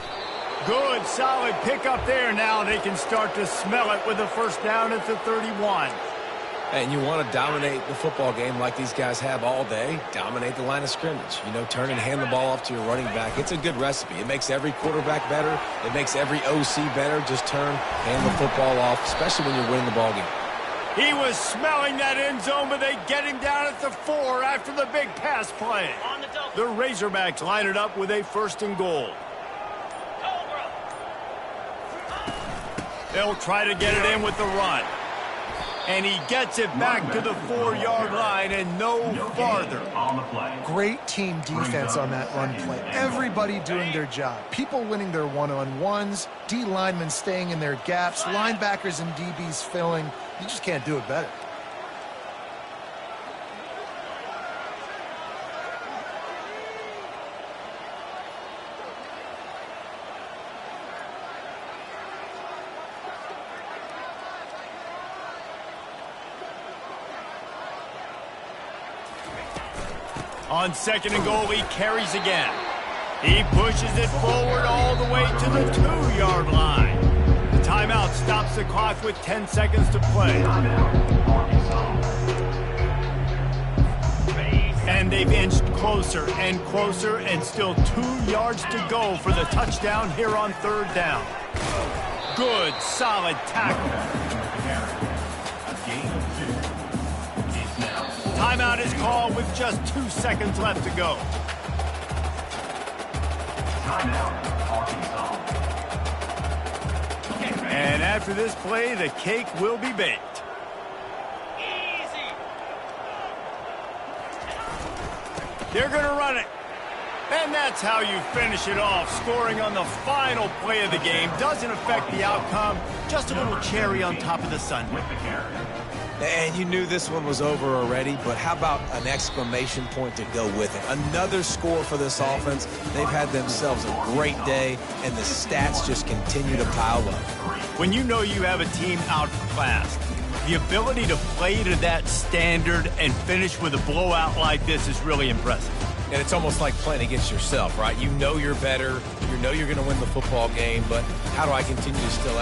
Good, solid pickup there. Now they can start to smell it with a first down at the 31. And you want to dominate the football game like these guys have all day. Dominate the line of scrimmage. You know, turn and hand the ball off to your running back. It's a good recipe. It makes every quarterback better. It makes every OC better. Just turn, hand the football off, especially when you're winning the ball game. He was smelling that end zone, but they get him down at the 4 after the big pass play. On the double. The Razorbacks line it up with a 1st and goal. Cobra. They'll try to get it in with the run. And he gets it back to the 4-yard line and no farther. On the play. Great team defense on that run play. Everybody doing their job. People winning their one-on-ones, D linemen staying in their gaps, linebackers and DBs filling. You just can't do it better. On 2nd and goal, he carries again. He pushes it forward all the way to the 2-yard line. The timeout stops the clock with 10 seconds to play. And they've inched closer and closer, and still 2 yards to go for the touchdown here on 3rd down. Good, solid tackle. Timeout is called with just 2 seconds left to go. And after this play, the cake will be baked. Easy. They're going to run it. And that's how you finish it off. Scoring on the final play of the game doesn't affect the outcome. Just a little cherry on top of the sundae. And you knew this one was over already, but how about an exclamation point to go with it? Another score for this offense. They've had themselves a great day, and the stats just continue to pile up. When you know you have a team outclassed, the ability to play to that standard and finish with a blowout like this is really impressive. And it's almost like playing against yourself, right? You know you're better. You know you're going to win the football game, but how do I continue to still...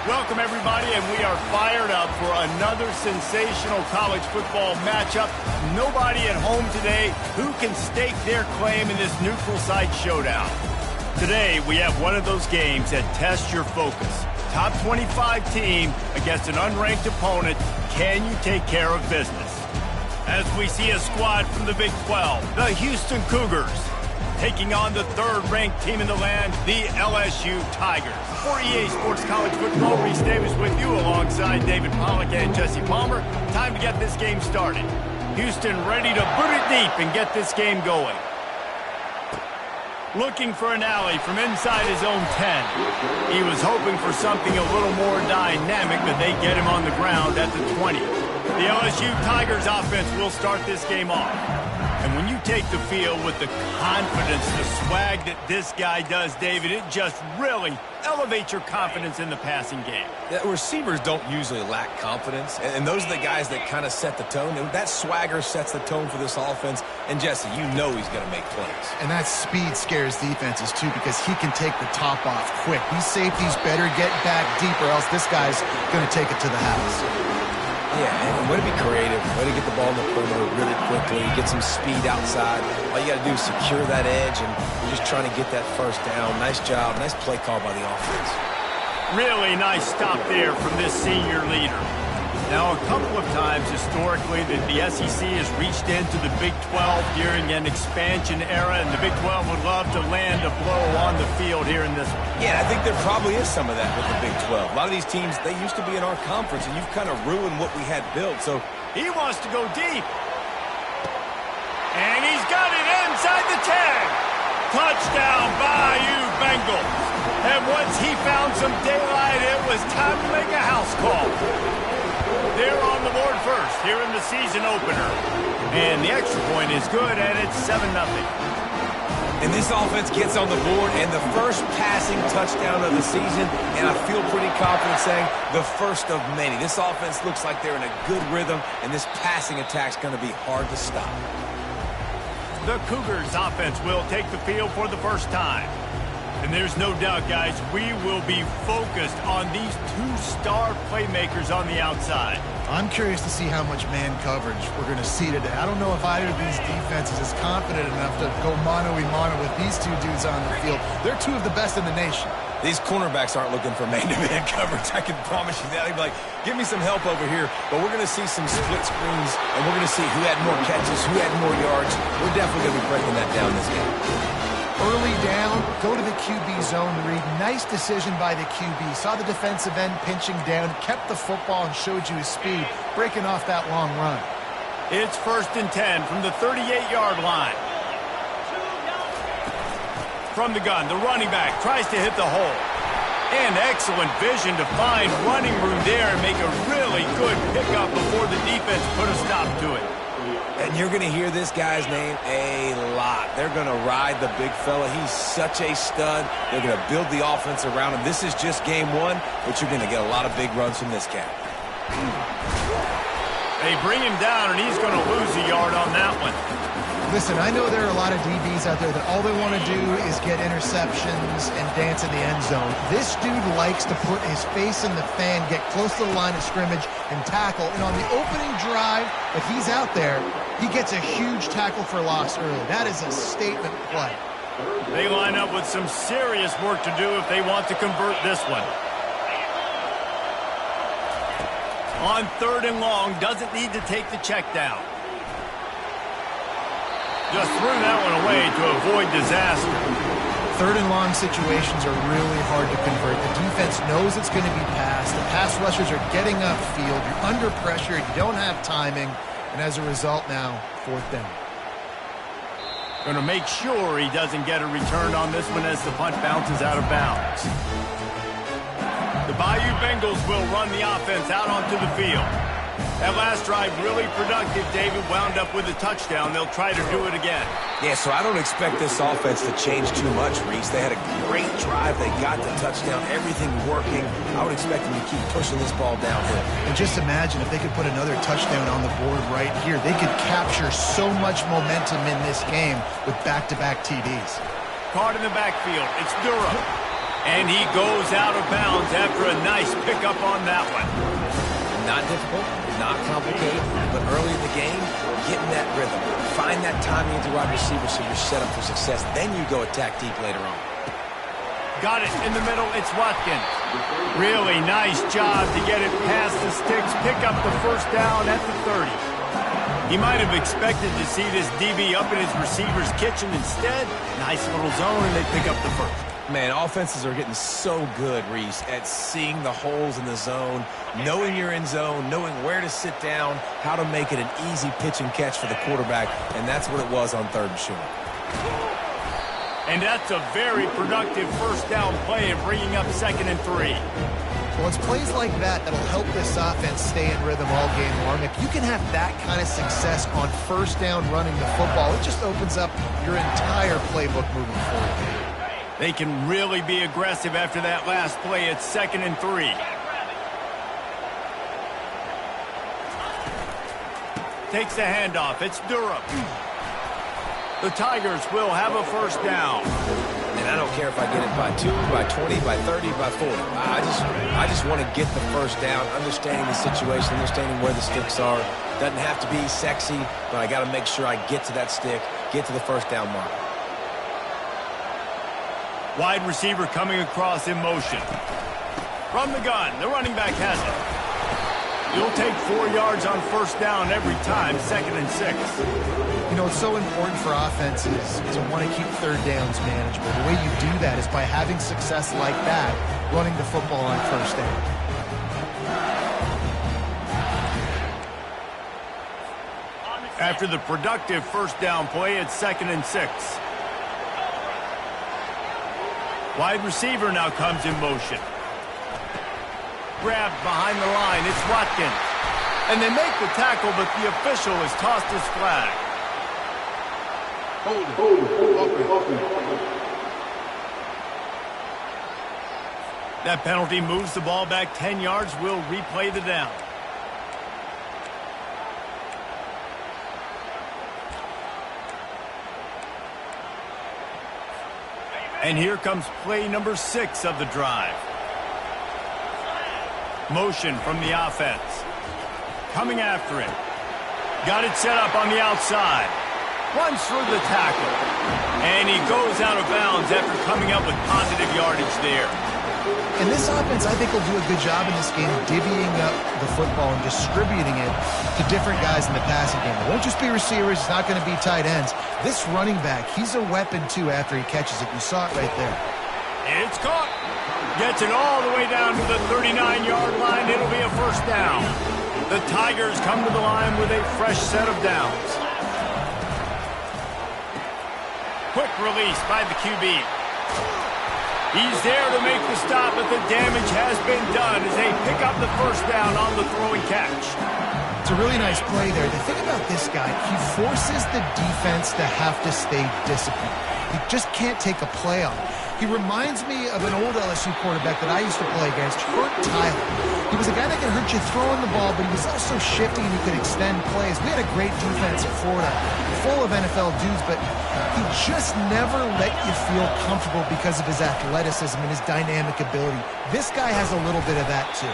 Welcome, everybody, and we are fired up for another sensational college football matchup. Nobody at home today who can stake their claim in this neutral site showdown. Today, we have one of those games that tests your focus. Top 25 team against an unranked opponent. Can you take care of business? As we see a squad from the Big 12, the Houston Cougars, taking on the third-ranked team in the land, the LSU Tigers. For EA Sports College Football, Reese Davis with you alongside David Pollack and Jesse Palmer. Time to get this game started. Houston ready to boot it deep and get this game going. Looking for an alley from inside his own 10. He was hoping for something a little more dynamic, but they get him on the ground at the 20. The LSU Tigers offense will start this game off. And when you take the field with the confidence, the swag that this guy does, David, it just really elevates your confidence in the passing game. Yeah, receivers don't usually lack confidence, and those are the guys that kind of set the tone. And that swagger sets the tone for this offense. And, Jesse, you know he's going to make plays. And that speed scares defenses, too, because he can take the top off quick. These safeties better get back deep, or else this guy's going to take it to the house. Yeah, and way to be creative, way to get the ball in the perimeter really quickly, get some speed outside. All you got to do is secure that edge, and you're just trying to get that first down. Nice job, nice play call by the offense. Really nice stop there from this senior leader. Now, a couple of times historically that the SEC has reached into the Big 12 during an expansion era, and the Big 12 would love to land a blow on the field here in this one. Yeah, I think there probably is some of that with the Big 12. A lot of these teams, they used to be in our conference, and you've kind of ruined what we had built. So he wants to go deep. And he's got it inside the 10. Touchdown, Bayou Bengals. And once he found some daylight, it was time to make a house call. They're on the board first here in the season opener. And the extra point is good, and it's 7-0. And this offense gets on the board, and the first passing touchdown of the season, and I feel pretty confident saying the first of many. This offense looks like they're in a good rhythm, and this passing attack's going to be hard to stop. The Cougars offense will take the field for the first time. And there's no doubt, guys, we will be focused on these two-star playmakers on the outside. I'm curious to see how much man coverage we're going to see today. I don't know if either of these defenses is confident enough to go mano-a-mano with these two dudes on the field. They're two of the best in the nation. These cornerbacks aren't looking for man-to-man coverage. I can promise you that. They'd be like, give me some help over here. But we're going to see some split screens, and we're going to see who had more catches, who had more yards. We're definitely going to be breaking that down this game. Early down, go to the QB zone, Reed. Nice decision by the QB. Saw the defensive end pinching down, kept the football, and showed you his speed, breaking off that long run. It's 1st and 10 from the 38-yard line. From the gun, the running back tries to hit the hole. And excellent vision to find running room there and make a really good pickup before the defense put a stop to it. And you're going to hear this guy's name a lot. They're going to ride the big fella. He's such a stud. They're going to build the offense around him. This is just game one, but you're going to get a lot of big runs from this cat. They bring him down, and he's going to lose a yard on that one. Listen, I know there are a lot of DBs out there that all they want to do is get interceptions and dance in the end zone. This dude likes to put his face in the fan, get close to the line of scrimmage, and tackle. And on the opening drive that he's out there, he gets a huge tackle for loss early. That is a statement play. They line up with some serious work to do if they want to convert this one. On 3rd and long, doesn't need to take the check down. Just threw that one away to avoid disaster. 3rd and long situations are really hard to convert. The defense knows it's going to be passed. The pass rushers are getting upfield. You're under pressure. You don't have timing. And as a result now, 4th down. Going to make sure he doesn't get a return on this one as the punt bounces out of bounds. The Bayou Bengals will run the offense out onto the field. That last drive really productive. David wound up with a touchdown. They'll try to do it again. Yeah, so I don't expect this offense to change too much, Reese. They had a great drive. They got the touchdown. Everything working. I would expect them to keep pushing this ball downhill. And just imagine if they could put another touchdown on the board right here. They could capture so much momentum in this game with back-to-back TDs. Caught in the backfield. It's Durham. And he goes out of bounds after a nice pickup on that one. Not difficult, not complicated, but early in the game, getting that rhythm. Find that timing into wide receiver so you're set up for success. Then you go attack deep later on. Got it in the middle. It's Watkins. Really nice job to get it past the sticks, pick up the first down at the 30. He might have expected to see this DB up in his receiver's kitchen. Instead, nice little zone, and they pick up the first. Man, offenses are getting so good, Reese, at seeing the holes in the zone, knowing you're in zone, knowing where to sit down, how to make it an easy pitch and catch for the quarterback, and that's what it was on 3rd and short. And that's a very productive first down play of bringing up 2nd and 3. Well, it's plays like that that'll help this offense stay in rhythm all game long. If you can have that kind of success on first down running the football, it just opens up your entire playbook moving forward. They can really be aggressive after that last play. It's 2nd and 3. Takes the handoff. It's Durham. The Tigers will have a first down. And I don't care if I get it by 2, by 20, by 30, by 40. I just want to get the first down, understanding the situation, understanding where the sticks are. Doesn't have to be sexy, but I got to make sure I get to that stick, get to the first down mark. Wide receiver coming across in motion. From the gun, the running back has it. You'll take 4 yards on first down every time, 2nd and 6. You know, it's so important for offenses to want to keep third downs manageable. The way you do that is by having success like that, running the football on first down. After the productive first down play, it's 2nd and 6. Wide receiver now comes in motion. Grabbed behind the line, it's Watkins. And they make the tackle, but the official has tossed his flag. That penalty moves the ball back 10 yards. We'll replay the down. And here comes play number 6 of the drive. Motion from the offense. Coming after him. Got it set up on the outside. Runs through the tackle. And he goes out of bounds after coming up with positive yardage there. And this offense, I think, will do a good job in this game divvying up the football and distributing it to different guys in the passing game. It won't just be receivers. It's not going to be tight ends. This running back, he's a weapon, too, after he catches it. You saw it right there. It's caught. Gets it all the way down to the 39-yard line. It'll be a first down. The Tigers come to the line with a fresh set of downs. Quick release by the QB. He's there to make the stop, but the damage has been done as they pick up the first down on the throw and catch. It's a really nice play there. The thing about this guy, he forces the defense to have to stay disciplined. He just can't take a play on. He reminds me of an old LSU quarterback that I used to play against, Hurt Tyler. He was a guy that could hurt you throwing the ball, but he was also shifty and he could extend plays. We had a great defense at Florida, full of NFL dudes, but he just never let you feel comfortable because of his athleticism and his dynamic ability. This guy has a little bit of that, too.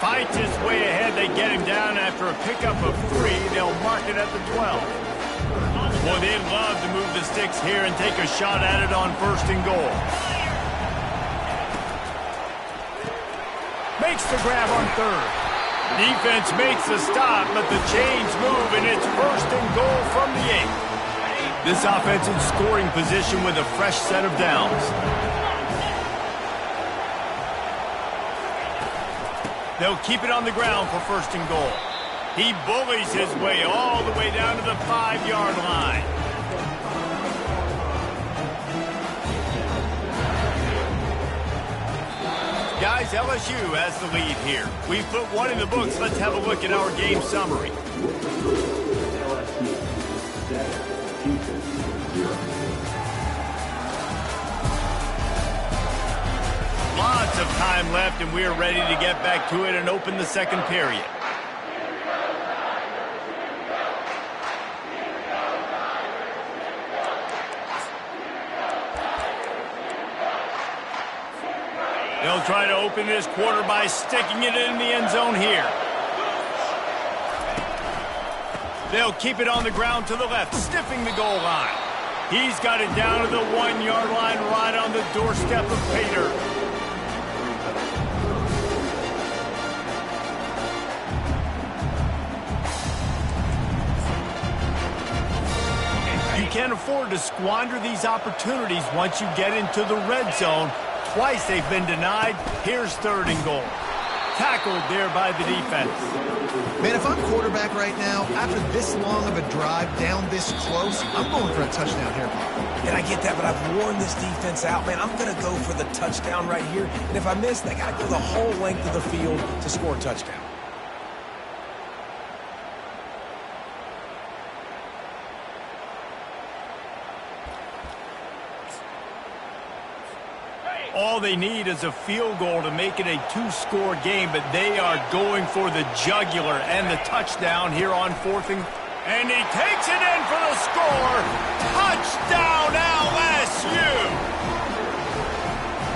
Fights his way ahead. They get him down after a pickup of 3. They'll mark it at the 12. Boy, they'd love to move the sticks here and take a shot at it on 1st and goal. Makes the grab on 3rd. Defense makes the stop, but the chains move, and it's 1st and goal from the 8. This offense in scoring position with a fresh set of downs. They'll keep it on the ground for 1st and goal. He bullies his way all the way down to the 5-yard line. Guys, LSU has the lead here. We've put 1 in the books. Let's have a look at our game summary. Lots of time left, and we're ready to get back to it and open the 2nd period. They'll try to open this quarter by sticking it in the end zone here. They'll keep it on the ground to the left, stiffing the goal line. He's got it down to the 1-yard line right on the doorstep of Pater. You can't afford to squander these opportunities once you get into the red zone. Twice they've been denied. Here's 3rd and goal. Tackled there by the defense. Man, if I'm quarterback right now, after this long of a drive down this close, I'm going for a touchdown here, Pop. And I get that, but I've worn this defense out, man. I'm going to go for the touchdown right here. And if I miss, they got to go the whole length of the field to score a touchdown. All they need is a field goal to make it a 2-score game, but they are going for the jugular and the touchdown here on 4th and he takes it in for the score. Touchdown LSU!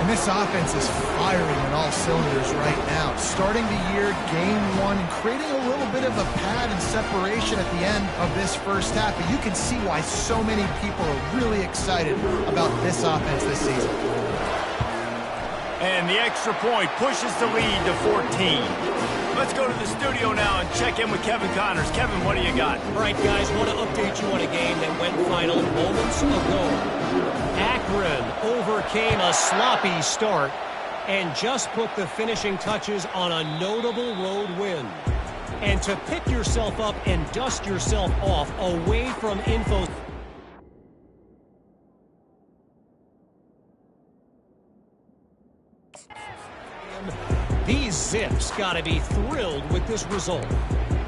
And this offense is firing on all cylinders right now. Starting the year, game 1, and creating a little bit of a pad and separation at the end of this first half. But you can see why so many people are really excited about this offense this season. And the extra point pushes the lead to 14. Let's go to the studio now and check in with Kevin Connors. Kevin, what do you got? All right, guys, want to update you on a game that went final moments ago. Akron overcame a sloppy start and just put the finishing touches on a notable road win. And to pick yourself up and dust yourself off away from info. These Zips got to be thrilled with this result.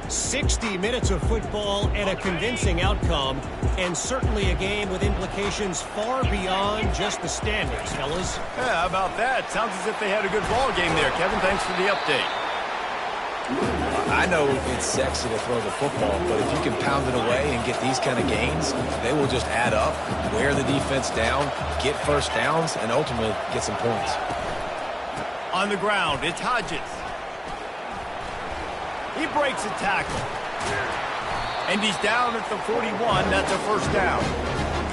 60 minutes of football and a convincing outcome, and certainly a game with implications far beyond just the standings, fellas. Yeah, how about that? Sounds as if they had a good ball game there. Kevin, thanks for the update. I know it's sexy to throw the football, but if you can pound it away and get these kind of gains, they will just add up, wear the defense down, get first downs, and ultimately get some points. On the ground, it's Hodges. He breaks a tackle. And he's down at the 41. That's a first down.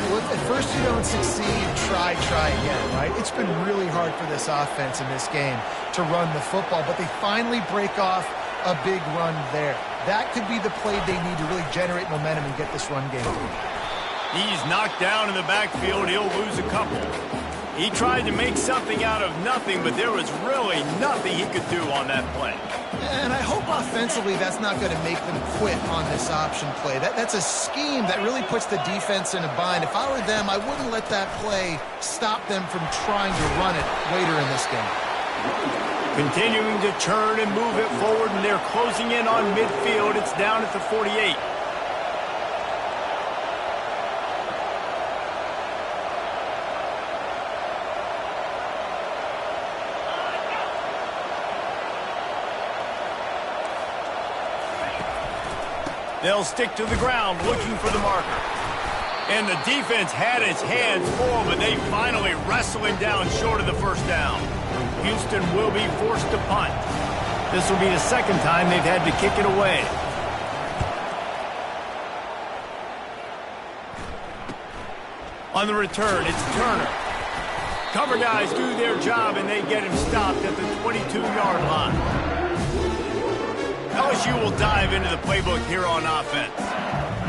Well, at first you don't succeed, try again, right? It's been really hard for this offense in this game to run the football, but they finally break off a big run there. That could be the play they need to really generate momentum and get this run game. He's knocked down in the backfield. He'll lose a couple. He tried to make something out of nothing, but there was really nothing he could do on that play. And I hope offensively that's not going to make them quit on this option play. That's a scheme that really puts the defense in a bind. If I were them, I wouldn't let that play stop them from trying to run it later in this game. Continuing to turn and move it forward, and they're closing in on midfield. It's down at the 48. They'll stick to the ground looking for the marker. And the defense had its hands full, but they finally wrestle him down short of the first down. Houston will be forced to punt. This will be the second time they've had to kick it away. On the return, it's Turner. Cover guys do their job, and they get him stopped at the 22-yard line. LSU will dive into the playbook here on offense.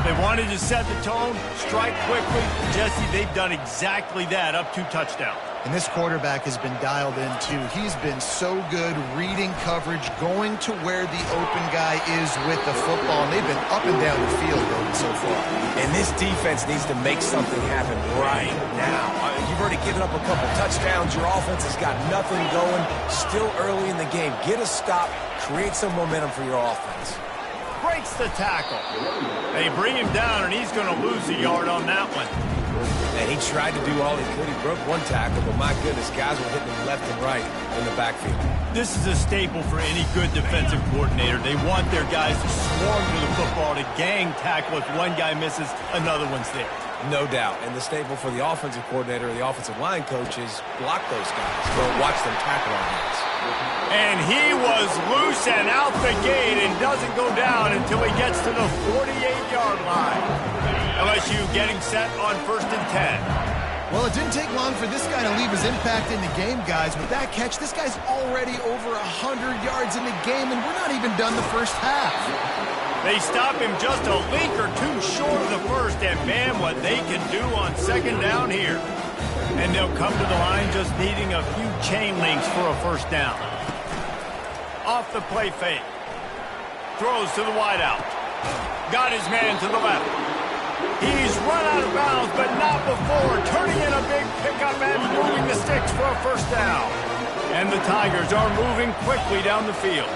They wanted to set the tone, strike quickly. Jesse, they've done exactly that, up 2 touchdowns. And this quarterback has been dialed in, too. He's been so good reading coverage, going to where the open guy is with the football. And they've been up and down the field so far. And this defense needs to make something happen right now. You've already given up a couple touchdowns. Your offense has got nothing going. Still early in the game. Get a stop. Create some momentum for your offense. Breaks the tackle. They bring him down, and he's going to lose a yard on that one. And he tried to do all he could. He broke one tackle, but my goodness, guys were hitting him left and right in the backfield. This is a staple for any good defensive coordinator. They want their guys to swarm to the football, to gang tackle. If one guy misses, another one's there. No doubt. And the staple for the offensive coordinator or the offensive line coach is block those guys. Don't watch them tackle on guys. And he was loose and out the gate and doesn't go down until he gets to the 48-yard line. LSU getting set on 1st and 10. Well, it didn't take long for this guy to leave his impact in the game, guys. With that catch, this guy's already over 100 yards in the game, and we're not even done the first half. They stop him just a link or two short of the first, and man, what they can do on 2nd down here. And they'll come to the line just needing a few chain links for a 1st down. Off the play fake. Throws to the wideout. Got his man to the left. He's run out of bounds, but not before. Turning in a big pickup and moving the sticks for a 1st down. And the Tigers are moving quickly down the field.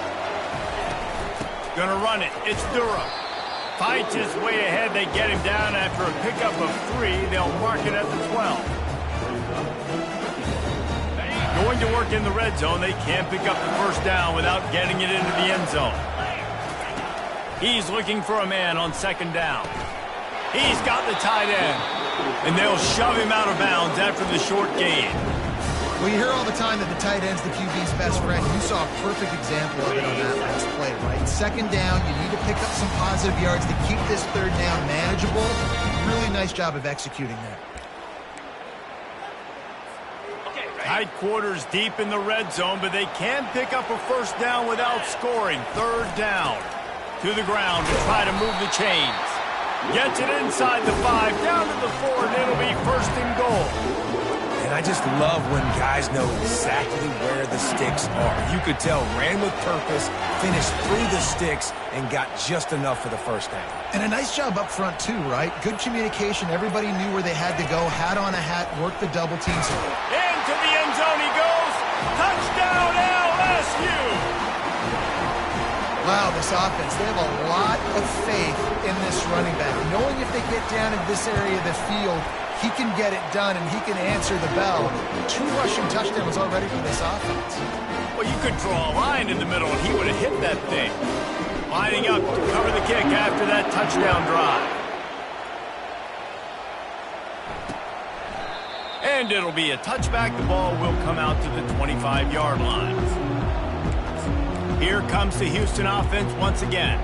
Gonna run it. It's Durham. Fights his way ahead. They get him down after a pickup of 3. They'll mark it at the 12. Going to work in the red zone. They can't pick up the 1st down without getting it into the end zone. He's looking for a man on 2nd down. He's got the tight end. And they'll shove him out of bounds after the short gain. Well, you hear all the time that the tight end's the QB's best friend. You saw a perfect example of it on that last play, right? 2nd down, you need to pick up some positive yards to keep this 3rd down manageable. Really nice job of executing there. Tight quarters deep in the red zone, but they can pick up a 1st down without scoring. 3rd down. To the ground to try to move the chains. Gets it inside the 5, down to the 4, and it'll be 1st and goal. And I just love when guys know exactly where the sticks are. You could tell ran with purpose, finished through the sticks, and got just enough for the 1st down. And a nice job up front, too, right? Good communication. Everybody knew where they had to go. Hat on a hat, worked the double teams. Into the end zone he goes. Touchdown, LSU! Wow, this offense, they have a lot of faith in this running back. Knowing if they get down in this area of the field, he can get it done and he can answer the bell. 2 rushing touchdowns already for this offense. Well, you could draw a line in the middle and he would have hit that thing. Lining up to cover the kick after that touchdown drive. And it'll be a touchback. The ball will come out to the 25-yard line. Here comes the Houston offense once again.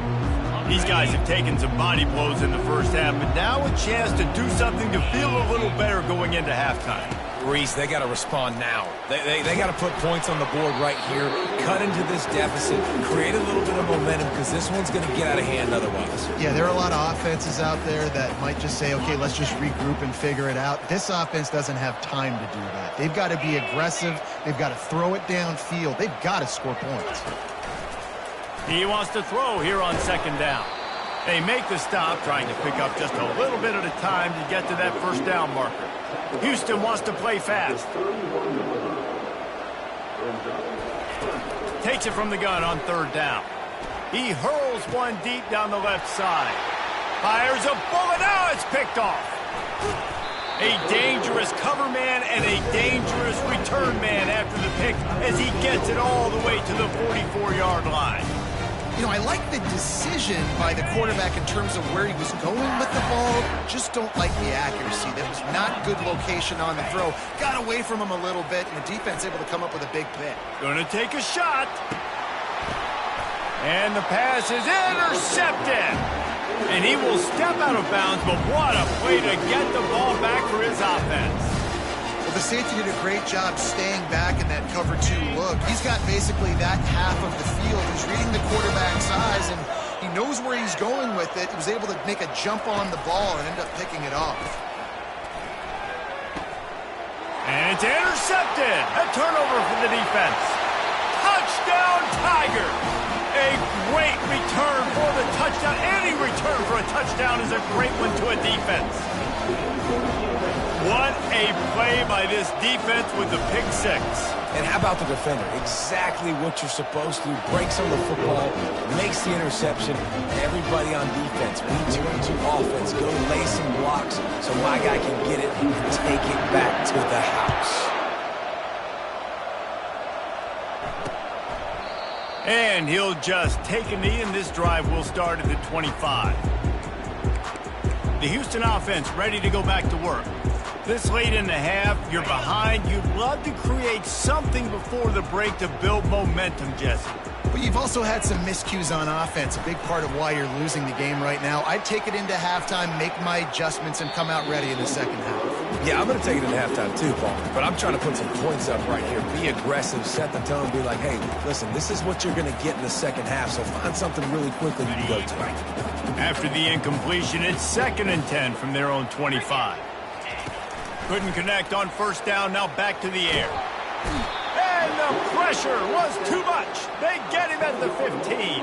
These guys have taken some body blows in the first half, but now a chance to do something to feel a little better going into halftime. Reese, they got to respond now. They got to put points on the board right here, cut into this deficit, create a little bit of momentum because this one's going to get out of hand otherwise. Yeah, there are a lot of offenses out there that might just say, okay, let's just regroup and figure it out. This offense doesn't have time to do that. They've got to be aggressive. They've got to throw it downfield. They've got to score points. He wants to throw here on 2nd down. They make the stop, trying to pick up just a little bit at a time to get to that 1st down marker. Houston wants to play fast. Takes it from the gun on 3rd down. He hurls one deep down the left side. Fires a bullet. Now it's picked off. A dangerous cover man and a dangerous return man after the pick as he gets it all the way to the 44-yard line. You know, I like the decision by the quarterback in terms of where he was going with the ball. Just don't like the accuracy. That was not good location on the throw. Got away from him a little bit, and the defense able to come up with a big pick. Gonna take a shot. And the pass is intercepted. And he will step out of bounds, but what a play to get the ball back for his offense. Well, the safety did a great job staying back in that cover 2 look. He's got basically that half of the field. He's reading the quarterback's eyes, and he knows where he's going with it. He was able to make a jump on the ball and end up picking it off. And it's intercepted. A turnover for the defense. Touchdown, Tiger. A great return for the touchdown. Any return for a touchdown is a great one to a defense. What a play by this defense with the pick 6. And how about the defender? Exactly what you're supposed to. Breaks on the football, makes the interception. Everybody on defense, B2-2 offense, go lay some blocks so my guy can get it and take it back to the house. And he'll just take a knee, and this drive will start at the 25. The Houston offense ready to go back to work. This late in the half, you're behind. You'd love to create something before the break to build momentum, Jesse. But you've also had some miscues on offense, a big part of why you're losing the game right now. I'd take it into halftime, make my adjustments, and come out ready in the second half. Yeah, I'm going to take it into halftime too, Paul. But I'm trying to put some points up right here. Be aggressive, set the tone, be like, hey, listen, this is what you're going to get in the second half, so find something really quickly you can go to. After the incompletion, it's 2nd and 10 from their own 25. Couldn't connect on first down, now back to the air. And the pressure was too much. They get him at the 15.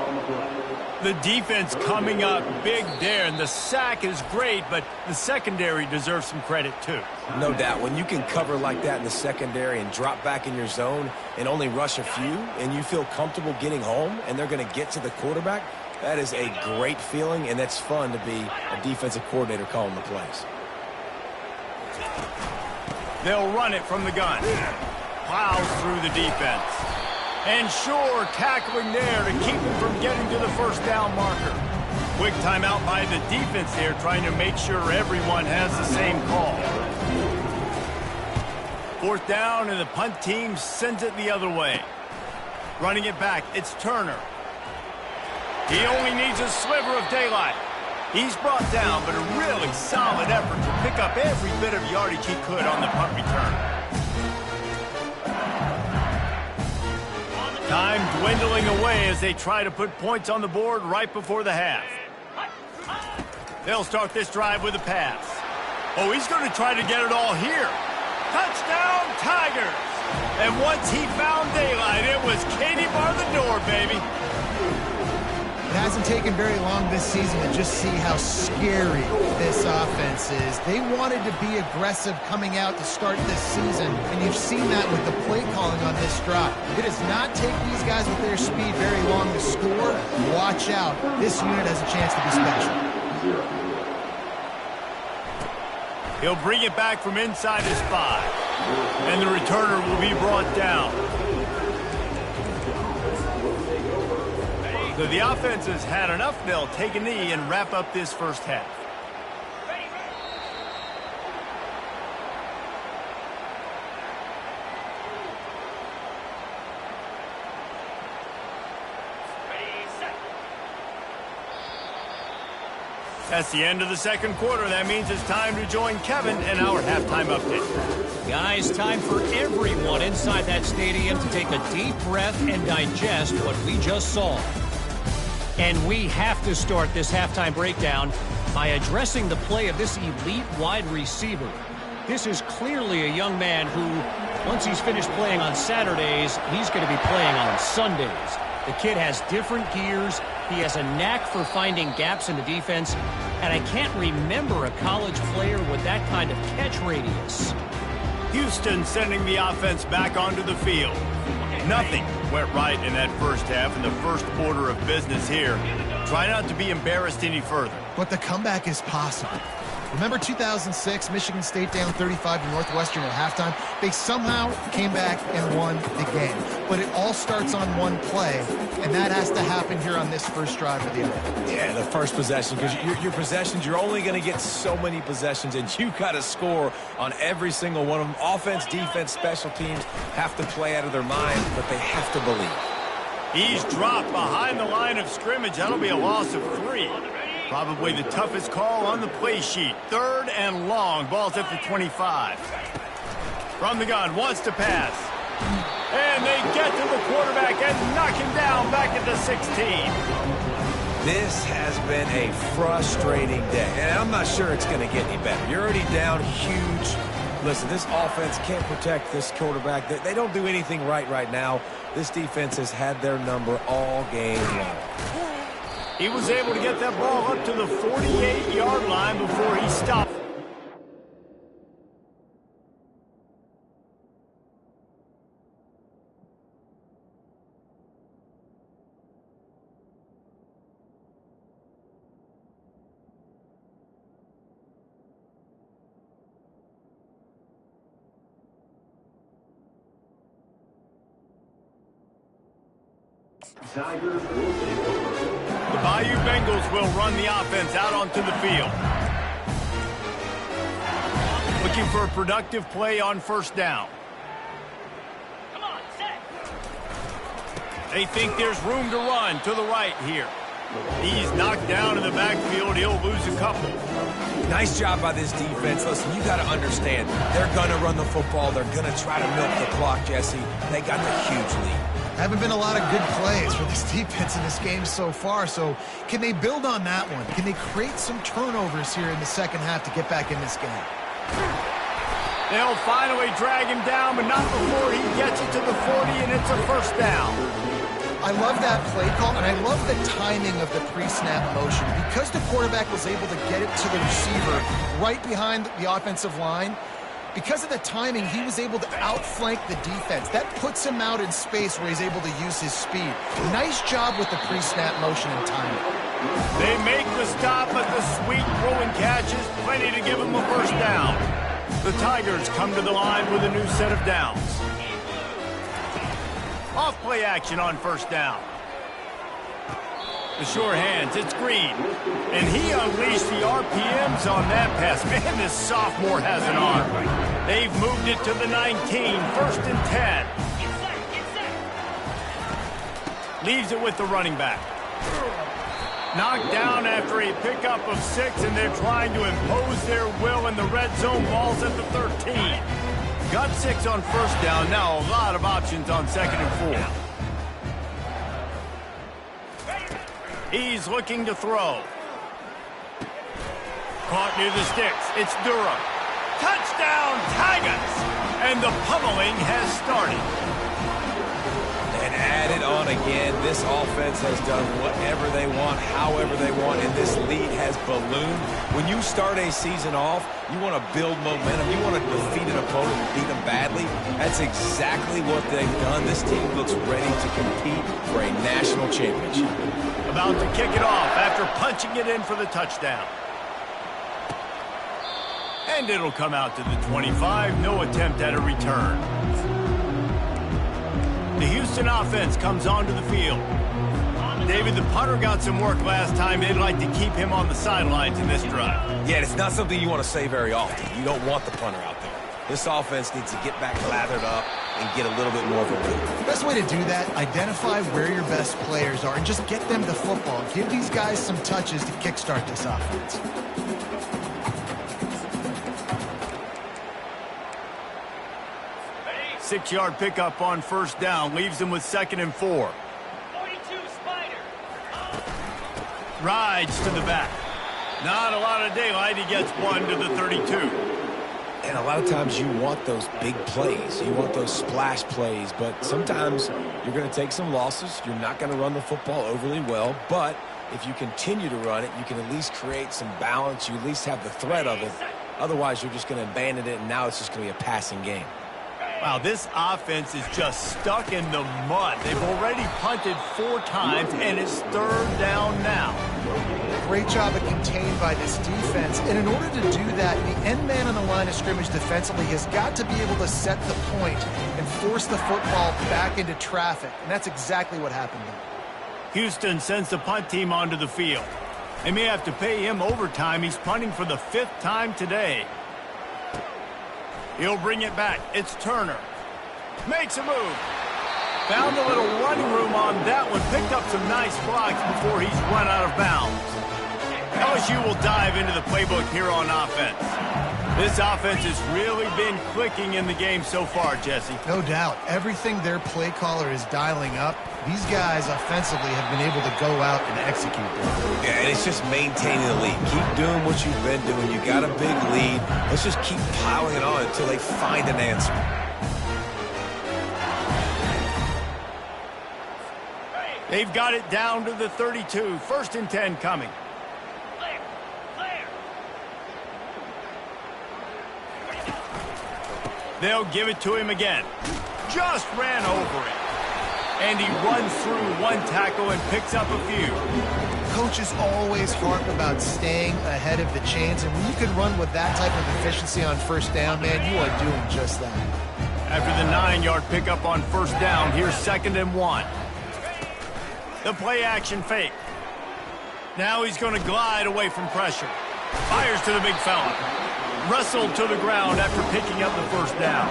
The defense coming up big there, and the sack is great, but the secondary deserves some credit too. No doubt. When you can cover like that in the secondary and drop back in your zone and only rush a few, and you feel comfortable getting home, and they're going to get to the quarterback, that is a great feeling, and it's fun to be a defensive coordinator calling the plays. They'll run it from the gun. Plows through the defense. And sure, tackling there to keep him from getting to the first down marker. Quick timeout by the defense there, trying to make sure everyone has the same call. 4th down, and the punt team sends it the other way. Running it back, it's Turner. He only needs a sliver of daylight. He's brought down, but a really solid effort to pick up every bit of yardage he could on the punt return. Time dwindling away as they try to put points on the board right before the half. They'll start this drive with a pass. Oh, he's going to try to get it all here. Touchdown, Tigers! And once he found daylight, it was Katie bar the door, baby. It hasn't taken very long this season to just see how scary this offense is. They wanted to be aggressive coming out to start this season, and you've seen that with the play calling on this drive. It does not take these guys with their speed very long to score. Watch out. This unit has a chance to be special. He'll bring it back from inside his 5, and the returner will be brought down. So the offense has had enough. They'll take a knee and wrap up this first half. That's the end of the second quarter. That means it's time to join Kevin and our halftime update. Guys, time for everyone inside that stadium to take a deep breath and digest what we just saw. And we have to start this halftime breakdown by addressing the play of this elite wide receiver. This is clearly a young man who, once he's finished playing on Saturdays, he's going to be playing on Sundays. The kid has different gears. He has a knack for finding gaps in the defense. And I can't remember a college player with that kind of catch radius. Houston sending the offense back onto the field. Nothing went right in that first half, in the first order of business here. Try not to be embarrassed any further. But the comeback is possible. Remember 2006, Michigan State down 35 to Northwestern at halftime? They somehow came back and won the game. But it all starts on one play, and that has to happen here on this first drive of the offense. Yeah, the first possession, because your possessions, you're only going to get so many possessions, and you got to score on every single one of them. Offense, defense, special teams have to play out of their mind, but they have to believe. He's dropped behind the line of scrimmage. That'll be a loss of 3. Probably the toughest call on the play sheet. 3rd and long. Ball's at the 25. From the gun, wants to pass. And they get to the quarterback and knock him down back at the 16. This has been a frustrating day, and I'm not sure it's going to get any better. You're already down huge. Listen, this offense can't protect this quarterback. They don't do anything right now. This defense has had their number all game long. He was able to get that ball up to the 48-yard line before he stopped. Tigers will take over. The Bayou Bengals will run the offense out onto the field. looking for a productive play on first down. Come on, set. They think there's room to run to the right here. He's knocked down in the backfield. He'll lose a couple. Nice job by this defense. Listen, you got to understand, they're going to run the football. They're going to try to milk the clock, Jesse. They got the huge lead. Haven't been a lot of good plays for this defense in this game so far, so can they build on that one? Can they create some turnovers here in the second half to get back in this game? They'll finally drag him down, but not before he gets it to the 40, and it's a first down. I love that play call, and I love the timing of the pre-snap motion. Because the quarterback was able to get it to the receiver right behind the offensive line, because of the timing, he was able to outflank the defense. That puts him out in space where he's able to use his speed. Nice job with the pre-snap motion and timing. They make the stop, but the sweet throwing catch is plenty to give him a first down. The Tigers come to the line with a new set of downs. Off play action on first down. The sure hands, it's Green. And he unleashed the RPMs on that pass. Man, this sophomore has an arm. They've moved it to the 19, first and 10. Leaves it with the running back. Knocked down after a pickup of 6, and they're trying to impose their will in the red zone. Ball's at the 13. Got 6 on first down. Now a lot of options on second and 4. He's looking to throw. Caught near the sticks. It's Durham. Touchdown, Tigers! And the pummeling has started. And add it on again. This offense has done whatever they want, however they want, and this lead has ballooned. When you start a season off, you want to build momentum. You want to defeat an opponent and beat them badly. That's exactly what they've done. This team looks ready to compete for a national championship. About to kick it off after punching it in for the touchdown. And it'll come out to the 25. No attempt at a return. The Houston offense comes onto the field. David, the punter got some work last time. They'd like to keep him on the sidelines in this drive. Yeah, it's not something you want to say very often. You don't want the punter out there. This offense needs to get back lathered up and get a little bit more of a rhythm. The best way to do that, identify where your best players are and just get them the football. Give these guys some touches to kickstart this offense. Six-yard pickup on first down. Leaves them with second and 4. 42 Spider. Rides to the back. Not a lot of daylight. He gets 1 to the 32. And a lot of times you want those big plays. You want those splash plays. But sometimes you're going to take some losses. You're not going to run the football overly well. But if you continue to run it, you can at least create some balance. You at least have the threat of it. Otherwise, you're just going to abandon it, and now it's just going to be a passing game. Wow, this offense is just stuck in the mud. They've already punted 4 times, and it's third down now. Great job of contained by this defense. And in order to do that, the end man on the line of scrimmage defensively has got to be able to set the point and force the football back into traffic. And that's exactly what happened there. Houston sends the punt team onto the field. They may have to pay him overtime. He's punting for the 5th time today. He'll bring it back. It's Turner. Makes a move. Found a little running room on that one. Picked up some nice blocks before he's run out of bounds. LSU will dive into the playbook here on offense. This offense has really been clicking in the game so far, Jesse. No doubt. Everything their play caller is dialing up, these guys offensively have been able to go out and execute them. Yeah, and it's just maintaining the lead. Keep doing what you've been doing. You got a big lead. Let's just keep piling it on until they find an answer. They've got it down to the 32. First and 10 coming. They'll give it to him again. Just ran over it. And he runs through 1 tackle and picks up a few. Coaches always harp about staying ahead of the chains, and when you can run with that type of efficiency on first down, man, you are doing just that. After the 9-yard pickup on first down, here's second and 1. The play action fake. Now he's going to glide away from pressure. Fires to the big fella. wrestled to the ground after picking up the first down.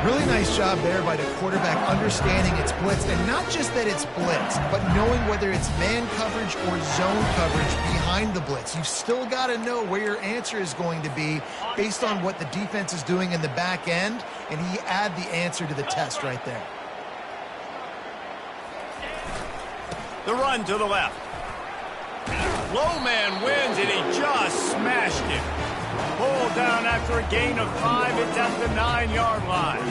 Really nice job there by the quarterback understanding it's blitz, and not just that it's blitz, but knowing whether it's man coverage or zone coverage behind the blitz. You've still got to know where your answer is going to be based on what the defense is doing in the back end, and he add the answer to the test right there. The run to the left. Low man wins, and he just smashed it. Pulled down after a gain of 5. It's at the 9-yard line.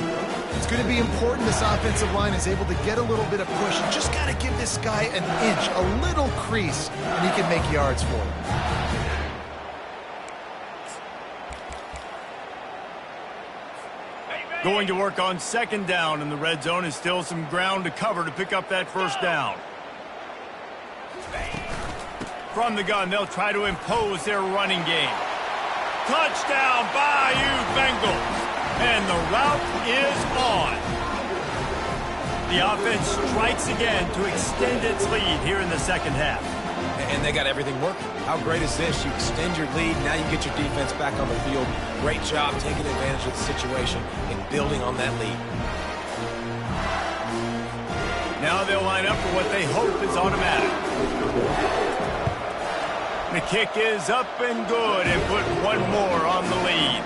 It's going to be important this offensive line is able to get a little bit of push. You just got to give this guy an inch, a little crease, and he can make yards for it. Going to work on second down in the red zone, is still some ground to cover to pick up that first down. From the gun, they'll try to impose their running game. Touchdown, Bayou Bengals. And the route is on. The offense strikes again to extend its lead here in the second half. And they got everything working. How great is this? You extend your lead, now you get your defense back on the field. Great job taking advantage of the situation and building on that lead. Now they'll line up for what they hope is automatic. The kick is up and good, and put one more on the lead.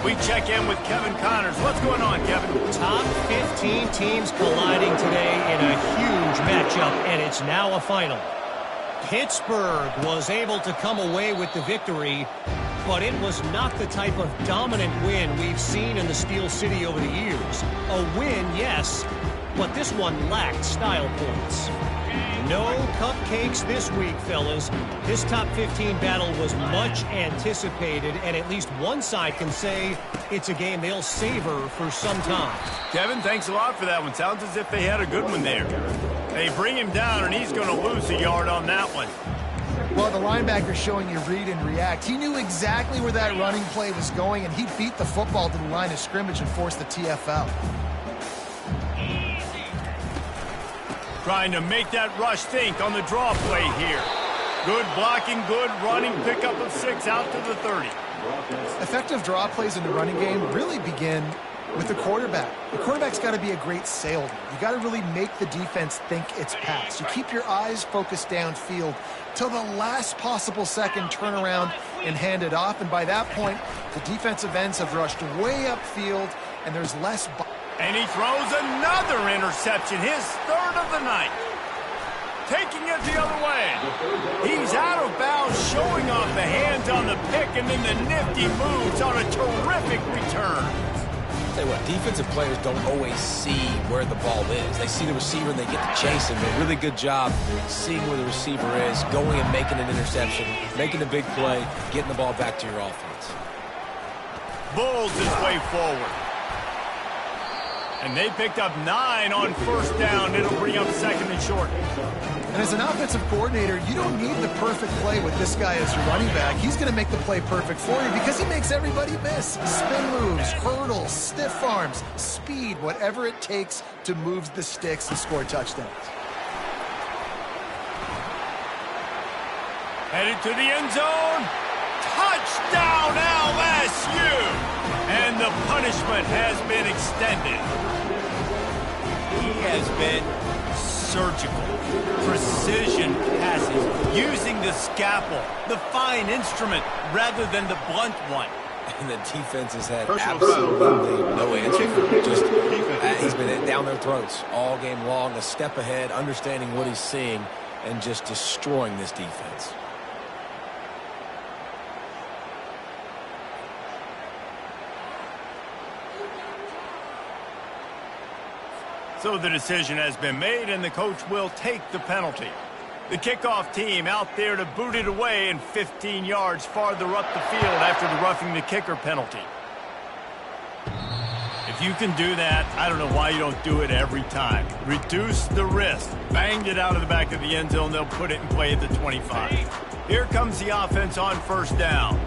We check in with Kevin Connors. What's going on, Kevin? Top 15 teams colliding today in a huge matchup, and it's now a final. Pittsburgh was able to come away with the victory, but it was not the type of dominant win we've seen in the Steel City over the years. A win, yes, but this one lacked style points. No cupcakes this week, fellas. This top 15 battle was much anticipated, and at least one side can say it's a game they'll savor for some time. Kevin, thanks a lot for that one. Sounds as if they had a good one there. They bring him down, and he's going to lose a yard on that one. Well, the linebacker's showing you read and react. He knew exactly where that running play was going, and he beat the football to the line of scrimmage and forced the TFL. Trying to make that rush think on the draw play here. Good blocking, good running, pickup of 6 out to the 30. Effective draw plays in the running game really begin with the quarterback. The quarterback's got to be a great salesman. You got to really make the defense think it's pass. You keep your eyes focused downfield till the last possible second, turn around and hand it off. And by that point, the defensive ends have rushed way upfield, and there's less. And he throws another interception, his third of the night. Taking it the other way. He's out of bounds, showing off the hands on the pick, and then the nifty moves on a terrific return. Tell you what, defensive players don't always see where the ball is. They see the receiver and they get to chase him. A really good job seeing where the receiver is, going and making an interception, making a big play, getting the ball back to your offense. Bulls his way forward. And they picked up 9 on first down. It'll bring up second and short. And as an offensive coordinator, you don't need the perfect play with this guy as your running back. He's going to make the play perfect for you because he makes everybody miss. Spin moves, hurdles, stiff arms, speed, whatever it takes to move the sticks and score touchdowns. Headed to the end zone. Touchdown LSU! And the punishment has been extended. He has been surgical. Precision passes, using the scalpel, the fine instrument, rather than the blunt one. And the defense has had absolutely no answer for it. Just, he's been down their throats all game long, a step ahead, understanding what he's seeing, and just destroying this defense. So the decision has been made, and the coach will take the penalty. The kickoff team out there to boot it away and 15 yards farther up the field after the roughing the kicker penalty. If you can do that, I don't know why you don't do it every time. Reduce the risk. Banged it out of the back of the end zone. They'll put it in play at the 25. Here comes the offense on first down.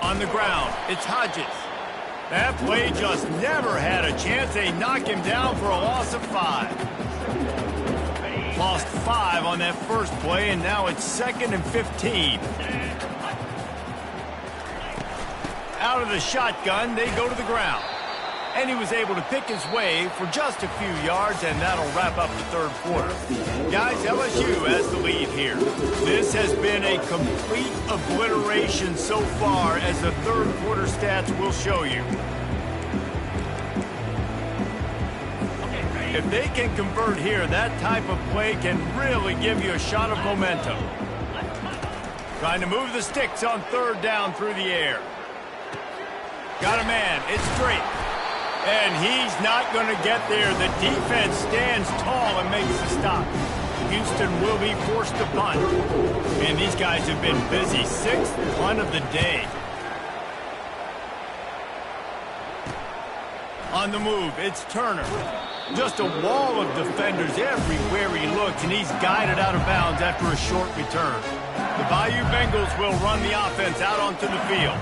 On the ground, it's Hodges. That play just never had a chance. They knock him down for a loss of 5. Lost 5 on that first play, and now it's 2nd and 15. Out of the shotgun, they go to the ground. And he was able to pick his way for just a few yards, and that'll wrap up the third quarter. Guys, LSU has the lead here. This has been a complete obliteration so far, as the third quarter stats will show you. If they can convert here, that type of play can really give you a shot of momentum. Trying to move the sticks on third down through the air. Got a man. It's straight. And he's not going to get there. The defense stands tall and makes the stop. Houston will be forced to punt. And these guys have been busy. 6th punt of the day. On the move, it's Turner. Just a wall of defenders everywhere he looks, and he's guided out of bounds after a short return. The Bayou Bengals will run the offense out onto the field.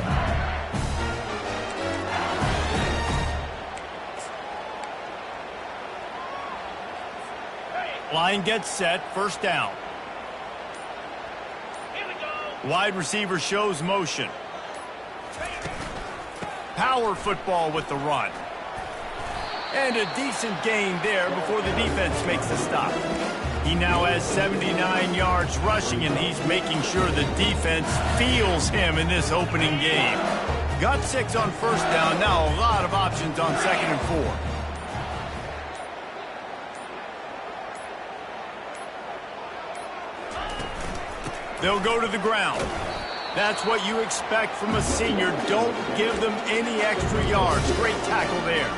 Line gets set, first down. Here we go. Wide receiver shows motion. Power football with the run. And a decent gain there before the defense makes the stop. He now has 79 yards rushing, and he's making sure the defense feels him in this opening game. Got 6 on first down, now a lot of options on 2nd and 4. They'll go to the ground. That's what you expect from a senior. Don't give them any extra yards. Great tackle there.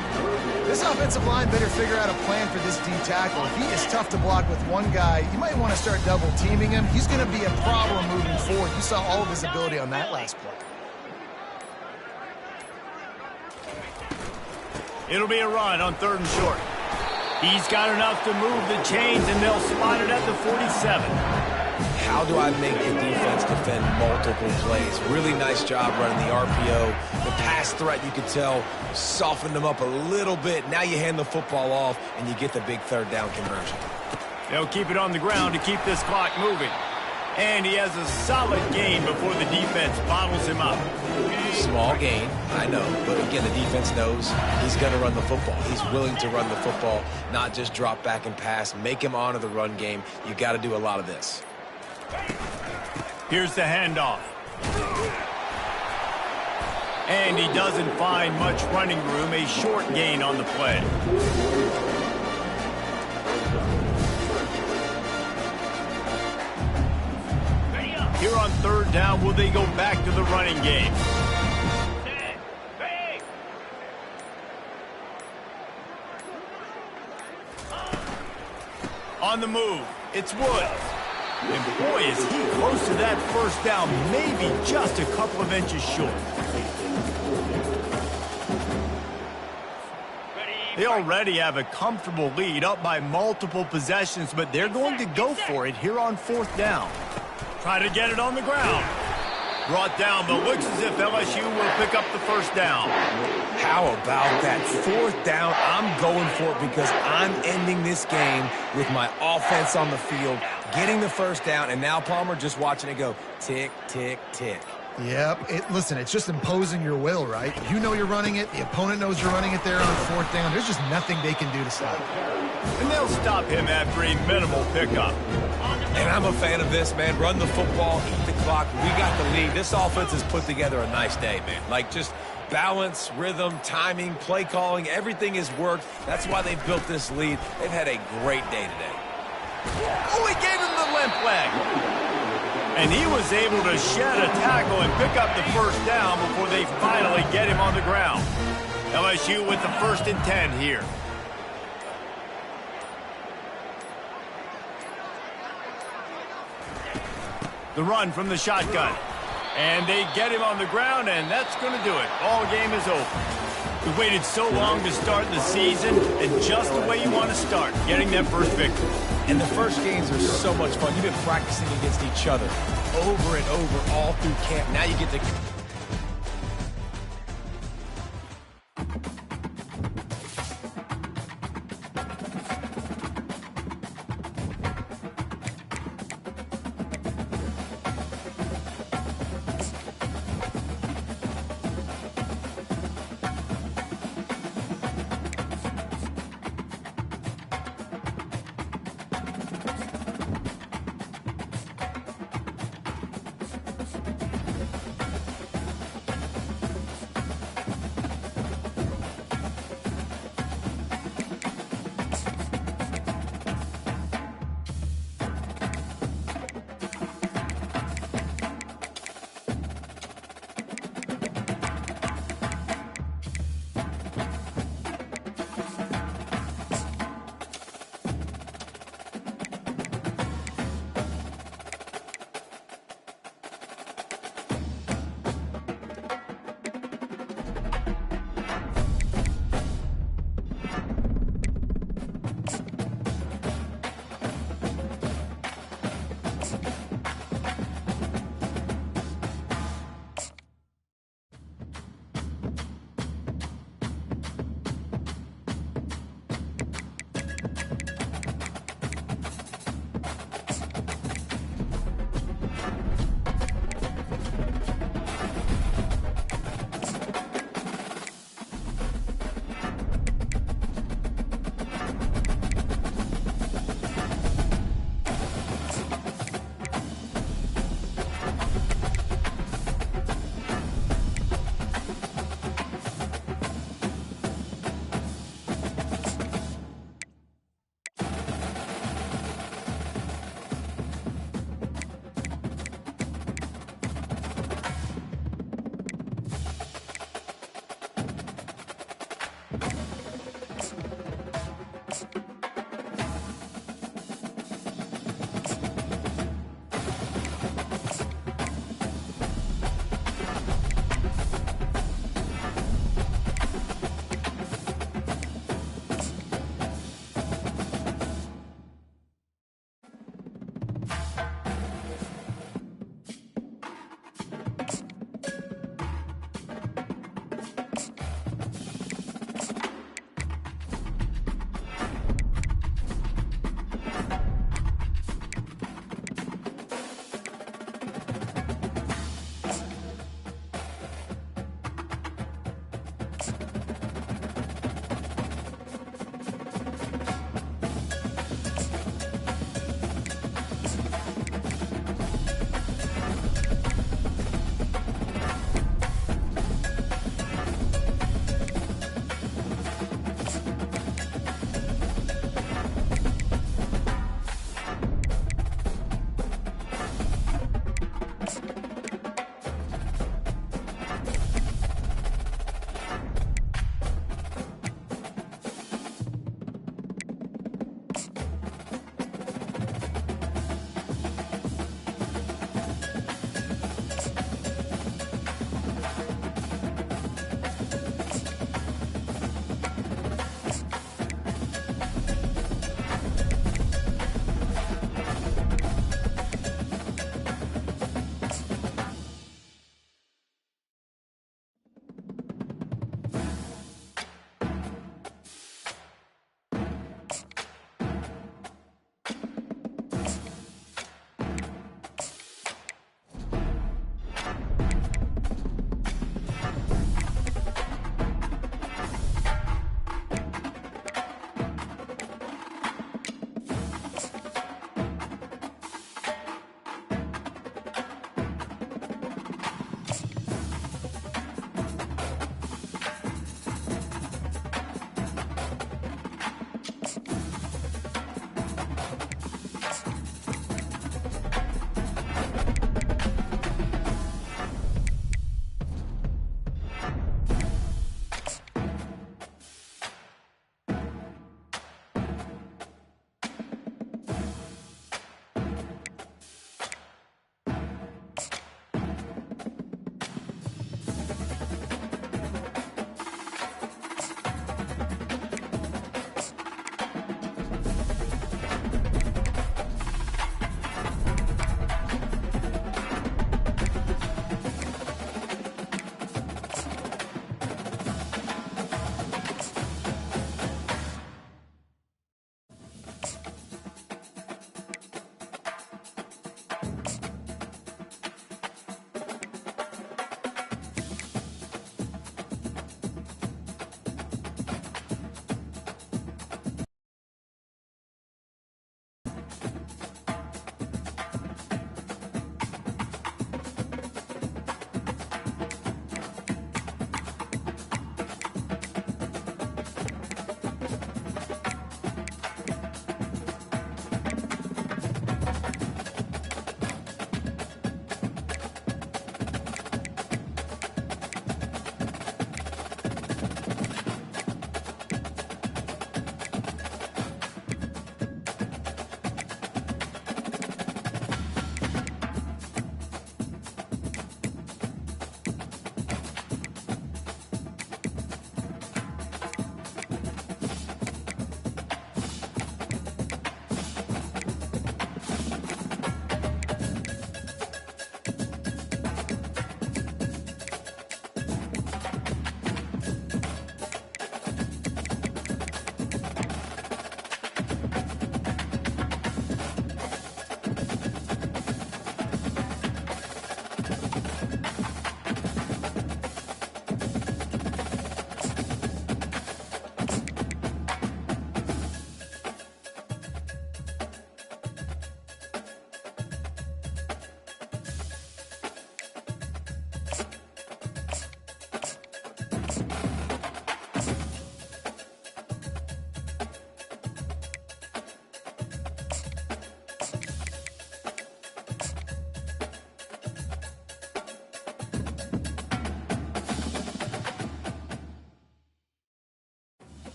This offensive line better figure out a plan for this D tackle. If he is tough to block with one guy, you might want to start double teaming him. He's going to be a problem moving forward. You saw all of his ability on that last play. It'll be a run on 3rd and short. He's got enough to move the chains, and they'll spot it at the 47. How do I make the defense defend multiple plays? Really nice job running the RPO. The pass threat, you could tell, softened them up a little bit. Now you hand the football off, and you get the big 3rd down conversion. They'll keep it on the ground to keep this clock moving. And he has a solid gain before the defense bottles him up. Small gain, I know. But again, the defense knows he's going to run the football. He's willing to run the football, not just drop back and pass. Make him honor the run game. You got to do a lot of this. Here's the handoff. And he doesn't find much running room. A short gain on the play. Here on 3rd down, will they go back to the running game? On the move, it's Woods. And boy, is he close to that first down, maybe just a couple of inches short. They already have a comfortable lead, up by multiple possessions, but they're going to go for it here on 4th down. Try to get it on the ground. Brought down, but looks as if LSU will pick up the first down. How about that 4th down? I'm going for it because I'm ending this game with my offense on the field, getting the first down, and now Palmer just watching it go tick, tick, tick. Yep. Listen, it's just imposing your will, right? You know you're running it. The opponent knows you're running it there on 4th down. There's just nothing they can do to stop it. And they'll stop him after a minimal pickup. And I'm a fan of this, man. Run the football, eat the clock. We got the lead. This offense has put together a nice day, man. Like, just balance, rhythm, timing, play calling, everything has worked. That's why they've built this lead. They've had a great day today. Oh, he gave him the limp leg. And he was able to shed a tackle and pick up the first down before they finally get him on the ground. LSU with the 1st and 10 here. The run from the shotgun. And they get him on the ground, and that's going to do it. Ball game is over. We waited so long to start the season, and just the way you want to start, getting that first victory. And the first games are so much fun. You've been practicing against each other over and over all through camp. Now you get to...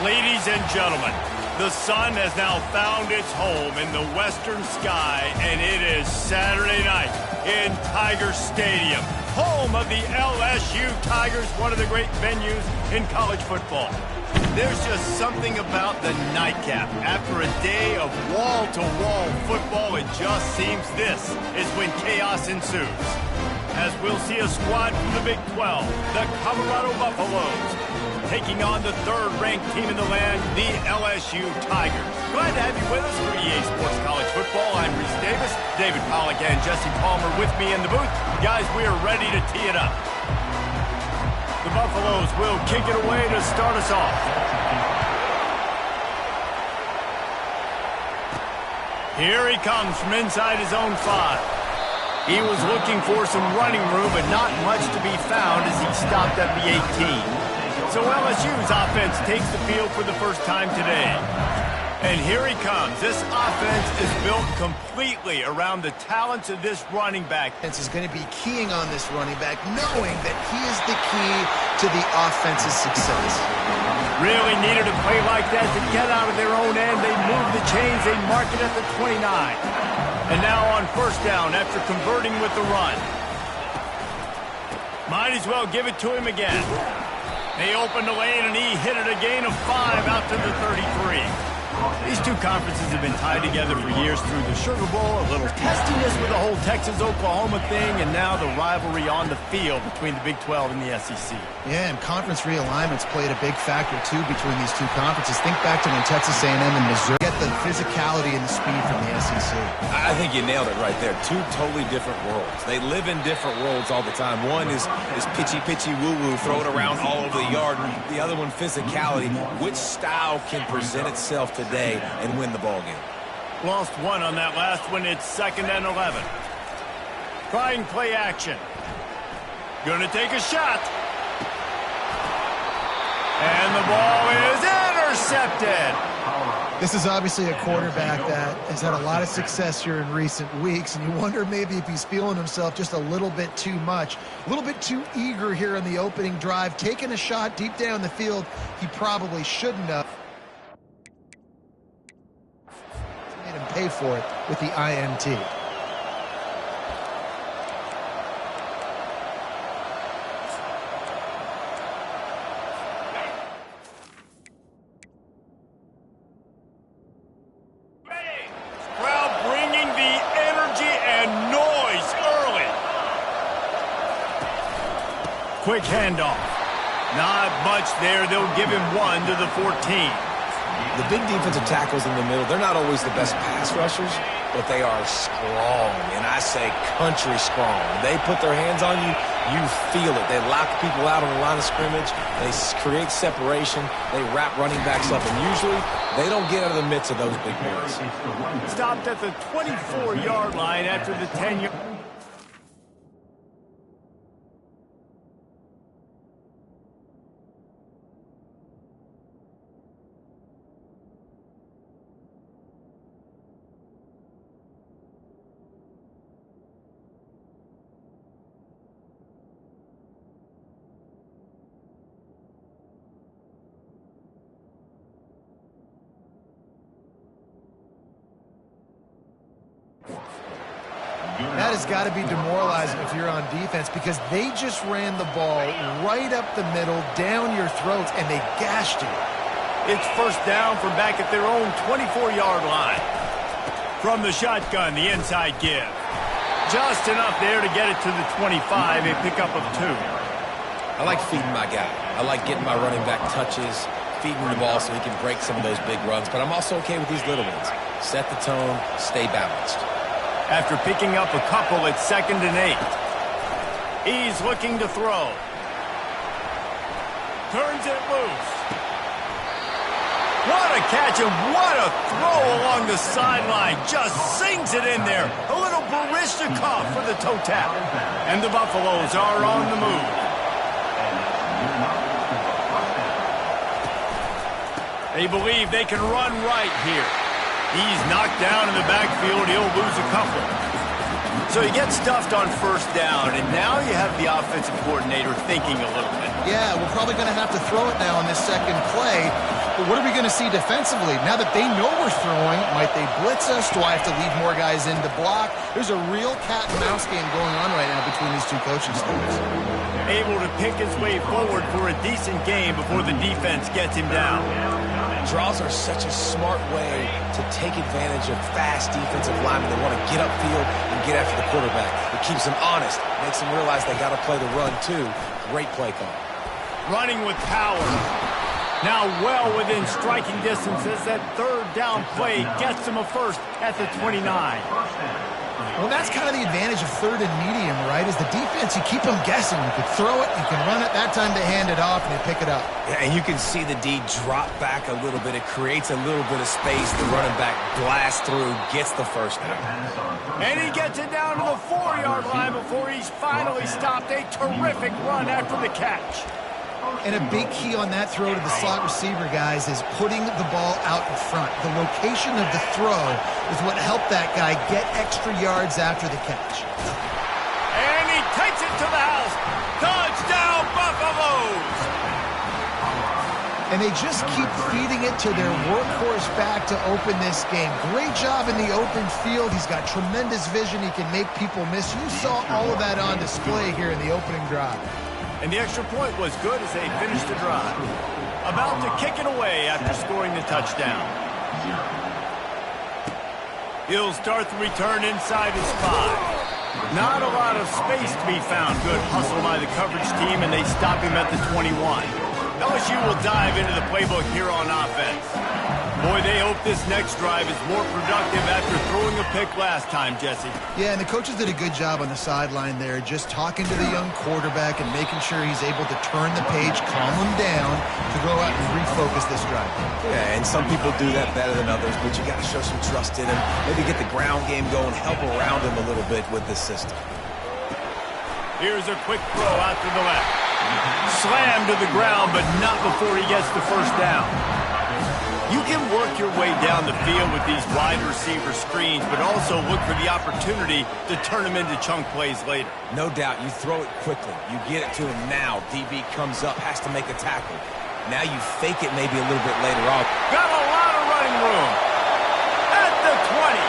Ladies and gentlemen, the sun has now found its home in the western sky, and it is Saturday night in Tiger Stadium, home of the LSU Tigers, one of the great venues in college football. There's just something about the nightcap. After a day of wall-to-wall football, it just seems this is when chaos ensues. As we'll see a squad from the Big 12, the Colorado Buffaloes, taking on the third-ranked team in the land, the LSU Tigers. Glad to have you with us for EA Sports College Football. I'm Reese Davis, David Pollack, and Jesse Palmer with me in the booth. Guys, we are ready to tee it up. The Buffaloes will kick it away to start us off. Here he comes from inside his own 5. He was looking for some running room, but not much to be found as he stopped at the 18. So LSU's offense takes the field for the first time today. And here he comes. This offense is built completely around the talents of this running back. This is going to be keying on this running back, knowing that he is the key to the offense's success. Really needed a play like that to get out of their own end. They move the chains. They mark it at the 29. And now on first down after converting with the run. Might as well give it to him again. They opened the lane, and he hit it a gain of 5 out to the 33. These two conferences have been tied together for years through the Sugar Bowl, a little testiness with the whole Texas-Oklahoma thing, and now the rivalry on the field between the Big 12 and the SEC. Yeah, and conference realignments played a big factor, too, between these two conferences. Think back to when Texas A&M and Missouri get the physicality and the speed from the SEC. I think you nailed it right there. Two totally different worlds. They live in different worlds all the time. One is pitchy, woo-woo, throw it around all over the yard. The other one, physicality. Which style can present itself today and win the ball game? Lost one on that last one. It's 2nd and 11. Trying play action. Gonna take a shot. And the ball is intercepted. This is obviously a quarterback that has had a lot of success here in recent weeks, and you wonder maybe if he's feeling himself just a little bit too much, a little bit too eager here in the opening drive, taking a shot deep down the field he probably shouldn't have. Made him pay for it with the INT. Quick handoff. Not much there. They'll give him 1 to the 14. The big defensive tackles in the middle, they're not always the best pass rushers, but they are strong, and I say country strong. When they put their hands on you, you feel it. They lock people out on the line of scrimmage. They create separation. They wrap running backs up, and usually they don't get out of the midst of those big boys. Stopped at the 24-yard line after the 10-yard. That has got to be demoralizing if you're on defense, because they just ran the ball right up the middle, down your throats, and they gashed you. It's first down from back at their own 24-yard line. From the shotgun, the inside give. Just enough there to get it to the 25, a pickup of 2. I like feeding my guy. I like getting my running back touches, feeding the ball so he can break some of those big runs, but I'm also okay with these little ones. Set the tone, stay balanced. After picking up a couple, it's 2nd and 8. He's looking to throw. Turns it loose. What a catch and what a throw along the sideline. Just sings it in there. A little Barishnikov for the toe tap. And the Buffaloes are on the move. They believe they can run right here. He's knocked down in the backfield. He'll lose a couple. So he gets stuffed on first down, and now you have the offensive coordinator thinking a little bit. Yeah, we're probably going to have to throw it now on this second play. But what are we going to see defensively? Now that they know we're throwing, might they blitz us? Do I have to leave more guys in to block? There's a real cat and mouse game going on right now between these two coaching staffs. Able to pick his way forward for a decent game before the defense gets him down. Draws are such a smart way to take advantage of fast defensive linemen that want to get upfield and get after the quarterback. It keeps them honest, makes them realize they got to play the run too. Great play call. Running with power. Now well within striking distances. That third down play gets him a first at the 29. Well, that's kind of the advantage of third and medium, right? Is the defense, you keep them guessing. You can throw it, you can run it. That time they hand it off and they pick it up. Yeah, and you can see the D drop back a little bit. It creates a little bit of space. The running back blasts through, gets the first down. And he gets it down to the 4-yard line before he's finally stopped. A terrific run after the catch. And a big key on that throw to the slot receiver, guys, is putting the ball out in front. The location of the throw is what helped that guy get extra yards after the catch. And he takes it to the house. Touchdown, Buffaloes! And they just keep feeding it to their workhorse back to open this game. Great job in the open field. He's got tremendous vision. He can make people miss. You saw all of that on display here in the opening drive. And the extra point was good as they finished the drive. About to kick it away after scoring the touchdown. He'll start the return inside his 5. Not a lot of space to be found. Good hustle by the coverage team, and they stop him at the 21. LSU will dive into the playbook here on offense. Boy, they hope this next drive is more productive after throwing a pick last time, Jesse. Yeah, and the coaches did a good job on the sideline there, just talking to the young quarterback and making sure he's able to turn the page, calm him down, to go out and refocus this drive. Yeah, and some people do that better than others, but you got to show some trust in him. Maybe get the ground game going, help around him a little bit with this system. Here's a quick throw out to the left. Slammed to the ground, but not before he gets the first down. You can work your way down the field with these wide receiver screens, but also look for the opportunity to turn them into chunk plays later. No doubt, you throw it quickly. You get it to him now. DB comes up, has to make a tackle. Now you fake it maybe a little bit later on. Got a lot of running room. At the 20.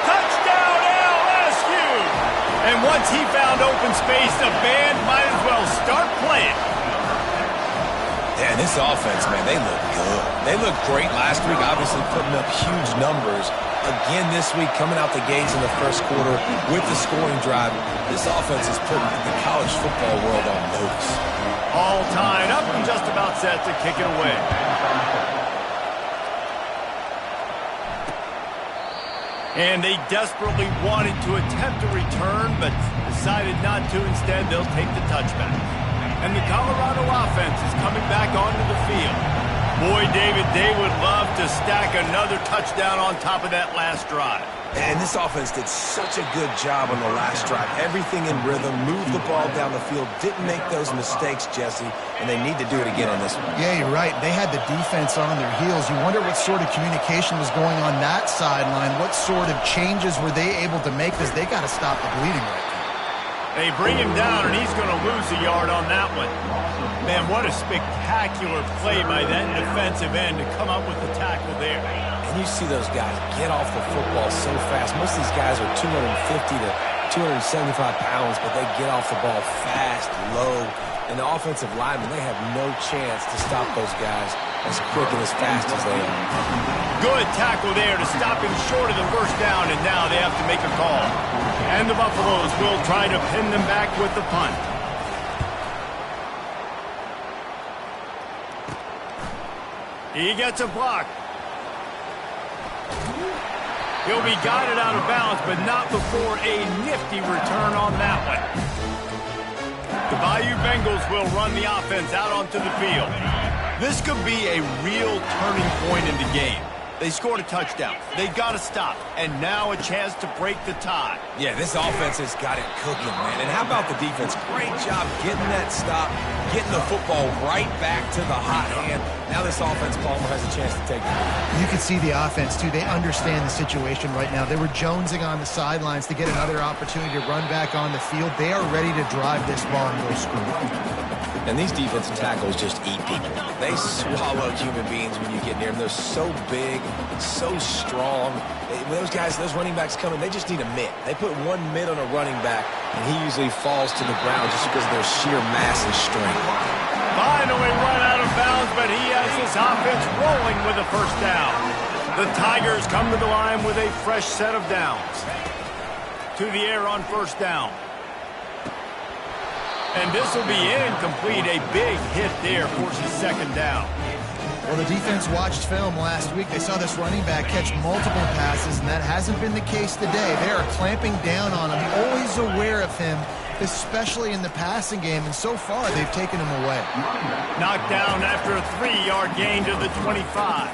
Touchdown LSU! And once he found open space, the band might as well start playing. Yeah, this offense, man, they look good. They looked great last week, obviously putting up huge numbers. Again this week, coming out the gates in the first quarter with the scoring drive. This offense is putting the college football world on notice. All tied up and just about set to kick it away. And they desperately wanted to attempt a return, but decided not to. Instead, they'll take the touchback. And the Colorado offense is coming back onto the field. Boy, David, they would love to stack another touchdown on top of that last drive. And this offense did such a good job on the last drive. Everything in rhythm, moved the ball down the field, didn't make those mistakes, Jesse, and they need to do it again on this one. Yeah, you're right. They had the defense on their heels. You wonder what sort of communication was going on that sideline. What sort of changes were they able to make, because they got to stop the bleeding right now. They bring him down, and he's going to lose a yard on that one. Man, what a spectacular play by that defensive end to come up with the tackle there. And you see those guys get off the football so fast. Most of these guys are 250 to 275 pounds, but they get off the ball fast, low. And the offensive linemen, they have no chance to stop those guys as quick and as fast as they are. Good tackle there to stop him short of the first down, and now they have to make a call. And the Buffaloes will try to pin them back with the punt. He gets a block. He'll be guided out of bounds, but not before a nifty return on that one. The Bayou Bengals will run the offense out onto the field. This could be a real turning point in the game. They scored a touchdown. They got to stop. And now a chance to break the tie. Yeah, this offense has got it cooking, man. And how about the defense? Great job getting that stop, getting the football right back to the hot hand. Now this offense, Palmer, has a chance to take it. You can see the offense, too. They understand the situation right now. They were jonesing on the sidelines to get another opportunity to run back on the field. They are ready to drive this ball and go screw. And these defensive tackles just eat people. They swallow human beings when you get near them. They're so big, so strong. When those guys, those running backs come in, they just need a mitt. They put one mitt on a running back, and he usually falls to the ground just because of their sheer mass and strength. Finally run out of bounds, but he has his offense rolling with a first down. The Tigers come to the line with a fresh set of downs. To the air on first down. And this will be incomplete. A big hit there forces second down. Well, the defense watched film last week. They saw this running back catch multiple passes, and that hasn't been the case today. They are clamping down on him, always aware of him, especially in the passing game, and so far they've taken him away. Knocked down after a 3-yard gain to the 25.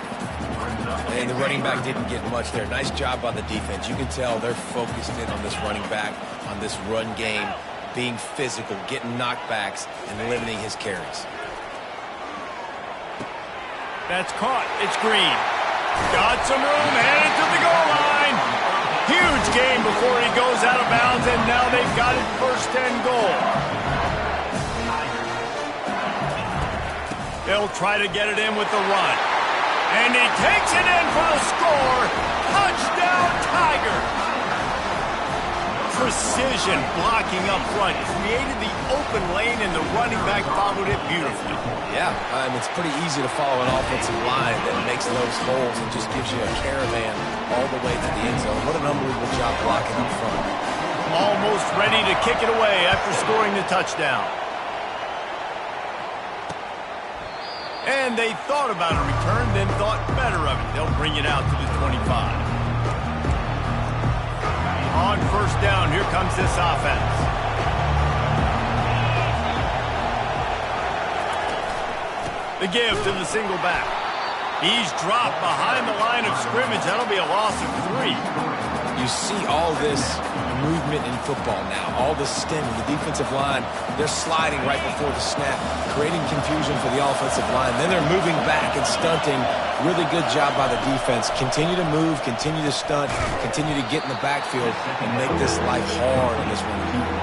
And the running back didn't get much there. Nice job by the defense. You can tell they're focused in on this running back, on this run game, being physical, getting knockbacks, and limiting his carries. That's caught. It's Green. Got some room, headed to the goal line. Huge gain before he goes out of bounds, and now they've got it first and goal. They'll try to get it in with the run. And he takes it in for the score. Touchdown, Tiger. Precision blocking up front. Created the open lane, and the running back followed it beautifully. Yeah, it's pretty easy to follow an offensive line that makes those holes and just gives you a caravan all the way to the end zone. What an unbelievable job blocking up front. Almost ready to kick it away after scoring the touchdown. And they thought about a return, then thought better of it. They'll bring it out to the 25. On first down, here comes this offense. The give to the single back. He's dropped behind the line of scrimmage. That'll be a loss of 3. You see all this movement in football now, all the stemming, the defensive line, they're sliding right before the snap, creating confusion for the offensive line. Then they're moving back and stunting. Really good job by the defense. Continue to move, continue to stunt, continue to get in the backfield and make this life hard on this running back.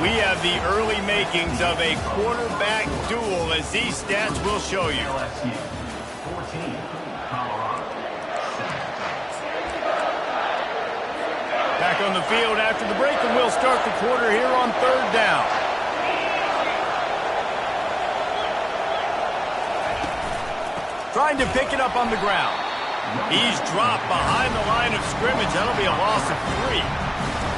We have the early makings of a quarterback duel, as these stats will show you. LSU 14, Colorado 7. Back on the field after the break, and we'll start the quarter here on third down. Trying to pick it up on the ground. He's dropped behind the line of scrimmage. That'll be a loss of 3.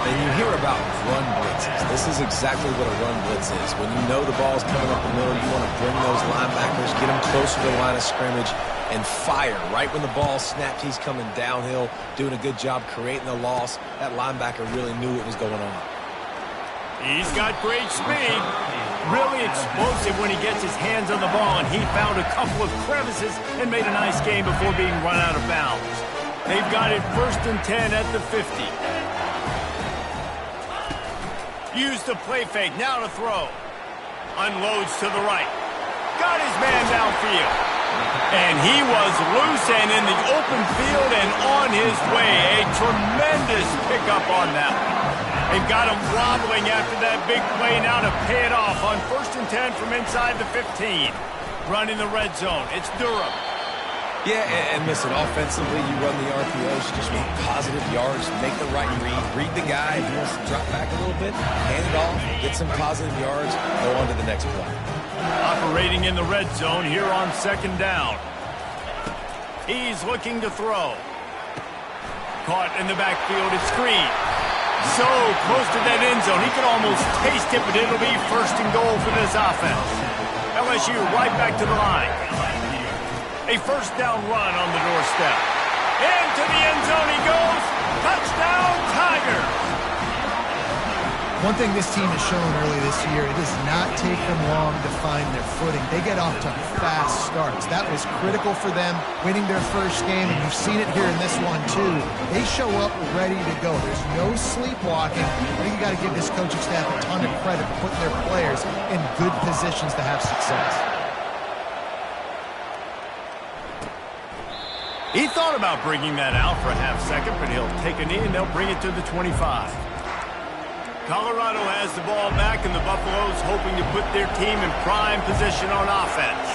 And you hear about run blitzes. This is exactly what a run blitz is. When you know the ball's coming up the middle, you want to bring those linebackers, get them closer to the line of scrimmage, and fire. Right when the ball snapped, he's coming downhill, doing a good job creating the loss. That linebacker really knew what was going on. He's got great speed. Really explosive when he gets his hands on the ball, and he found a couple of crevices and made a nice gain before being run out of bounds. They've got it 1st and 10 at the 50. Used the play fake, now to throw. Unloads to the right. Got his man downfield. And he was loose and in the open field and on his way. A tremendous pickup on that one. They've got him wobbling after that big play now to pay it off on 1st and 10 from inside the 15. Running the red zone. It's Durham. Yeah, and listen, offensively, you run the RPOs, you just want positive yards, make the right read the guy. If he wants to drop back a little bit, hand it off, get some positive yards, go on to the next play. Operating in the red zone here on 2nd down. He's looking to throw. Caught in the backfield, it's Green. So close to that end zone, he could almost taste it, but it'll be 1st and goal for this offense. LSU right back to the line. A 1st down run on the doorstep. Into the end zone he goes. Touchdown, Tigers. One thing this team has shown early this year, it does not take them long to find their footing. They get off to fast starts. That was critical for them, winning their first game, and you've seen it here in this one too. They show up ready to go. There's no sleepwalking. I think you got to give this coaching staff a ton of credit for putting their players in good positions to have success. He thought about bringing that out for a half second, but he'll take a knee and they'll bring it to the 25. Colorado has the ball back, and the Buffaloes hoping to put their team in prime position on offense.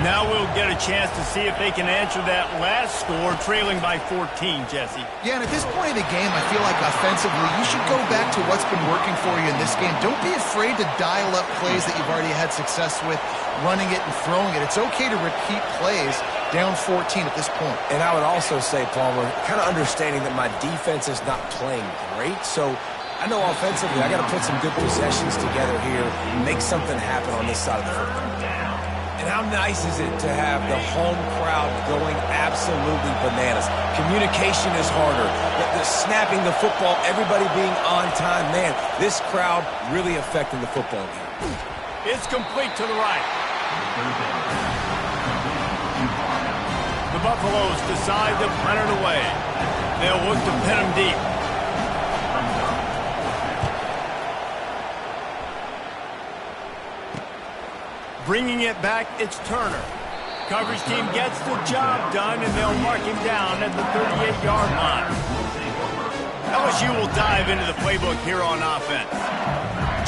Now we'll get a chance to see if they can answer that last score, trailing by 14, Jesse. Yeah, and at this point in the game, I feel like offensively, you should go back to what's been working for you in this game. Don't be afraid to dial up plays that you've already had success with, running it and throwing it. It's okay to repeat plays down 14 at this point. And I would also say, Palmer, kind of understanding that my defense is not playing great, so I know offensively I got to put some good possessions together here and make something happen on this side of the football. And how nice is it to have the home crowd going absolutely bananas? Communication is harder. The snapping the football, everybody being on time. Man, this crowd really affecting the football game. It's complete to the right. The Buffaloes decide to punt it away. They'll look to pin him deep. Bringing it back, it's Turner. Coverage team gets the job done, and they'll mark him down at the 38-yard line. LSU will dive into the playbook here on offense.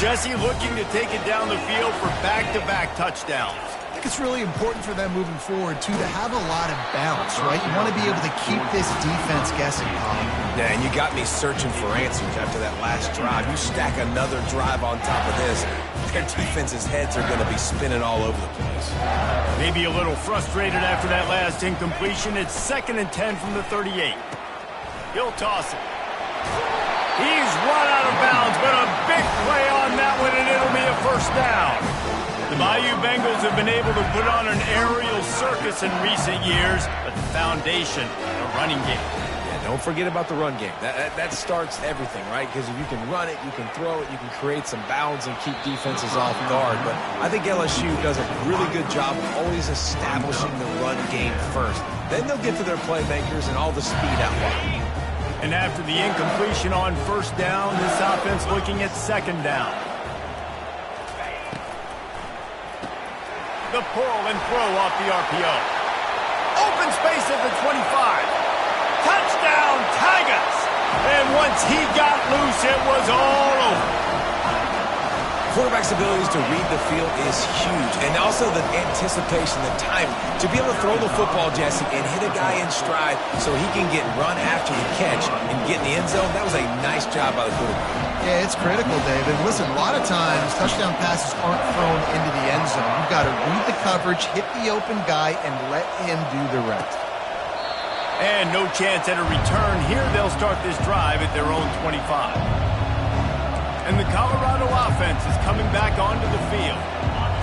Jesse looking to take it down the field for back-to-back touchdowns. I think it's really important for them moving forward, too, to have a lot of bounce, right? You want to be able to keep this defense guessing, Colin. Yeah, and you got me searching for answers after that last drive. You stack another drive on top of this, their defense's heads are going to be spinning all over the place. Maybe a little frustrated after that last incompletion. It's 2nd and 10 from the 38. He'll toss it. He's run out of bounds, but a big play on that one, and it'll be a first down. The Bayou Bengals have been able to put on an aerial circus in recent years, but the foundation, the running game. Don't forget about the run game. That starts everything, right? Because if you can run it, you can throw it, you can create some bounds and keep defenses off guard. But I think LSU does a really good job of always establishing the run game first. Then they'll get to their playmakers and all the speed out wide. And after the incompletion on first down, this offense looking at 2nd down. The pull and throw off the RPO. Open space at the 25. Touchdown, Tigers! And once he got loose, it was all over. Quarterback's abilities to read the field is huge. And also the anticipation, the time to be able to throw the football, Jesse, and hit a guy in stride so he can get run after the catch and get in the end zone. That was a nice job by the quarterback. Yeah, it's critical, David. Listen, a lot of times touchdown passes aren't thrown into the end zone. You've got to read the coverage, hit the open guy, and let him do the rest. And no chance at a return here. They'll start this drive at their own 25. And the Colorado offense is coming back onto the field.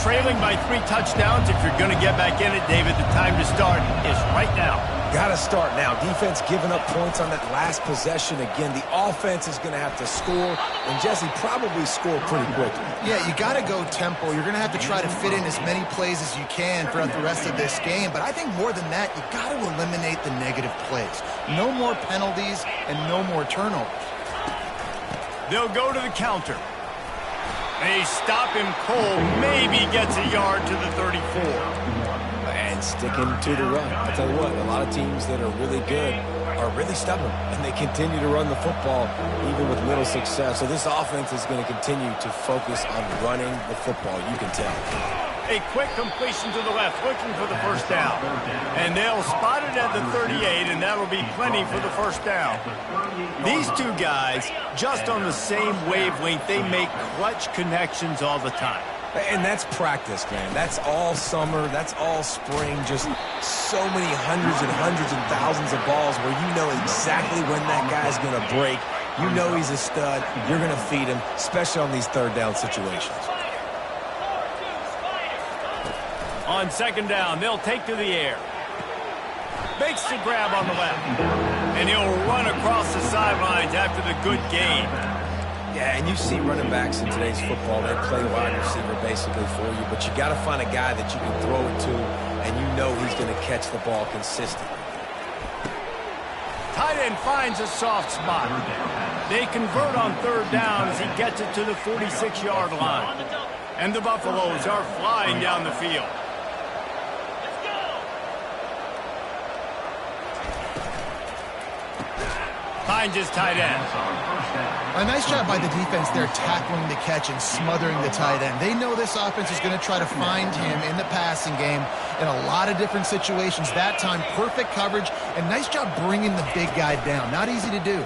Trailing by 3 touchdowns. If you're going to get back in it, David, the time to start is right now. Got to start now. Defense giving up points on that last possession. Again, the offense is going to have to score, and Jesse probably score pretty quickly. Yeah, you got to go tempo. You're going to have to try to fit in as many plays as you can throughout the rest of this game. But I think more than that, you got to eliminate the negative plays. No more penalties and no more turnovers. They'll go to the counter. They stop him cold. Maybe gets a yard to the 34. And sticking to the run. I'll tell you what, a lot of teams that are really good are really stubborn, and they continue to run the football even with little success. So this offense is going to continue to focus on running the football, you can tell. A quick completion to the left, looking for the first down. And they'll spot it at the 38, and that'll be plenty for the first down. These two guys, just on the same wavelength, they make clutch connections all the time. And that's practice, man. That's all summer. That's all spring. Just so many hundreds and thousands of balls where you know exactly when that guy's going to break. You know he's a stud. You're going to feed him, especially on these 3rd down situations. On 2nd down, they'll take to the air. Makes the grab on the left. And he'll run across the sidelines after the good gain. Yeah, and you see running backs in today's football, they play wide receiver basically for you, but you got to find a guy that you can throw it to, and you know he's going to catch the ball consistently. Tight end finds a soft spot. They convert on 3rd down as he gets it to the 46-yard line. And the Buffaloes are flying down the field. finds his tight end. A nice job by the defense there tackling the catch and smothering the tight end. They know this offense is going to try to find him in the passing game in a lot of different situations. That time, perfect coverage, and nice job bringing the big guy down. Not easy to do.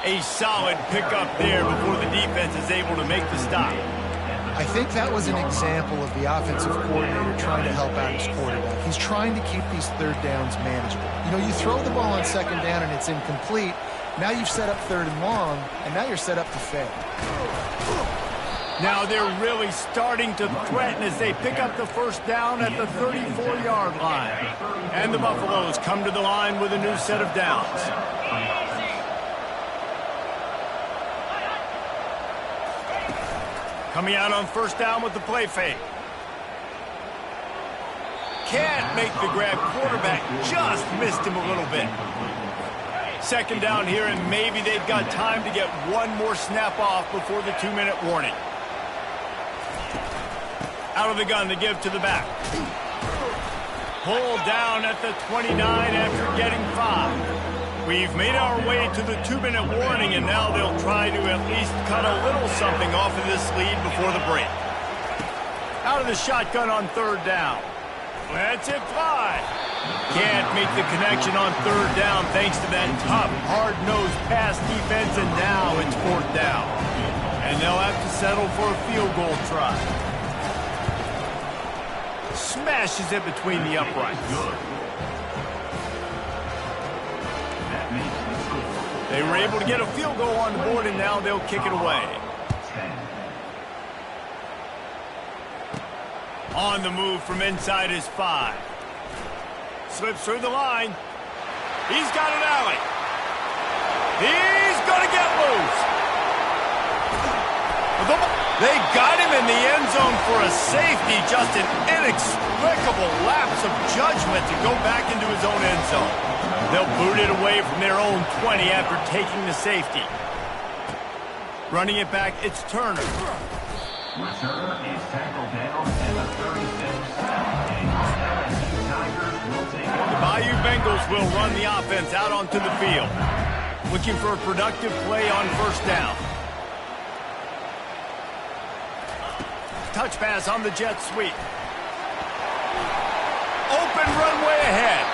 A solid pickup there before the defense is able to make the stop. I think that was an example of the offensive coordinator trying to help out his quarterback. He's trying to keep these third downs manageable. You know, you throw the ball on second down and it's incomplete. Now you've set up third and long, and now you're set up to fail. Now they're really starting to threaten as they pick up the first down at the 34-yard line. And the Buffaloes come to the line with a new set of downs. Coming out on first down with the play fake. Can't make the grab. Quarterback just missed him a little bit. Second down here, and maybe they've got time to get one more snap off before the 2-minute warning. Out of the gun to give to the back. Pulled down at the 29 after getting 5. We've made our way to the 2-minute warning, and now they'll try to at least cut a little something off of this lead before the break. Out of the shotgun on third down. Lets it fly. Can't make the connection on third down thanks to that tough, hard-nosed pass defense, and now it's fourth down. And they'll have to settle for a field goal try. Smashes it between the uprights. They were able to get a field goal on the board, and now they'll kick it away. On the move from inside his 5. Slips through the line. He's got an alley. He's going to get loose. They got him in the end zone for a safety. Just an inexplicable lapse of judgment to go back into his own end zone. They'll boot it away from their own 20 after taking the safety. Running it back, it's Turner. Returner is tackled down at the 36. Tigers will take The Bayou Bengals will run the offense out onto the field. Looking for a productive play on first down. Touch pass on the jet sweep. Open runway ahead.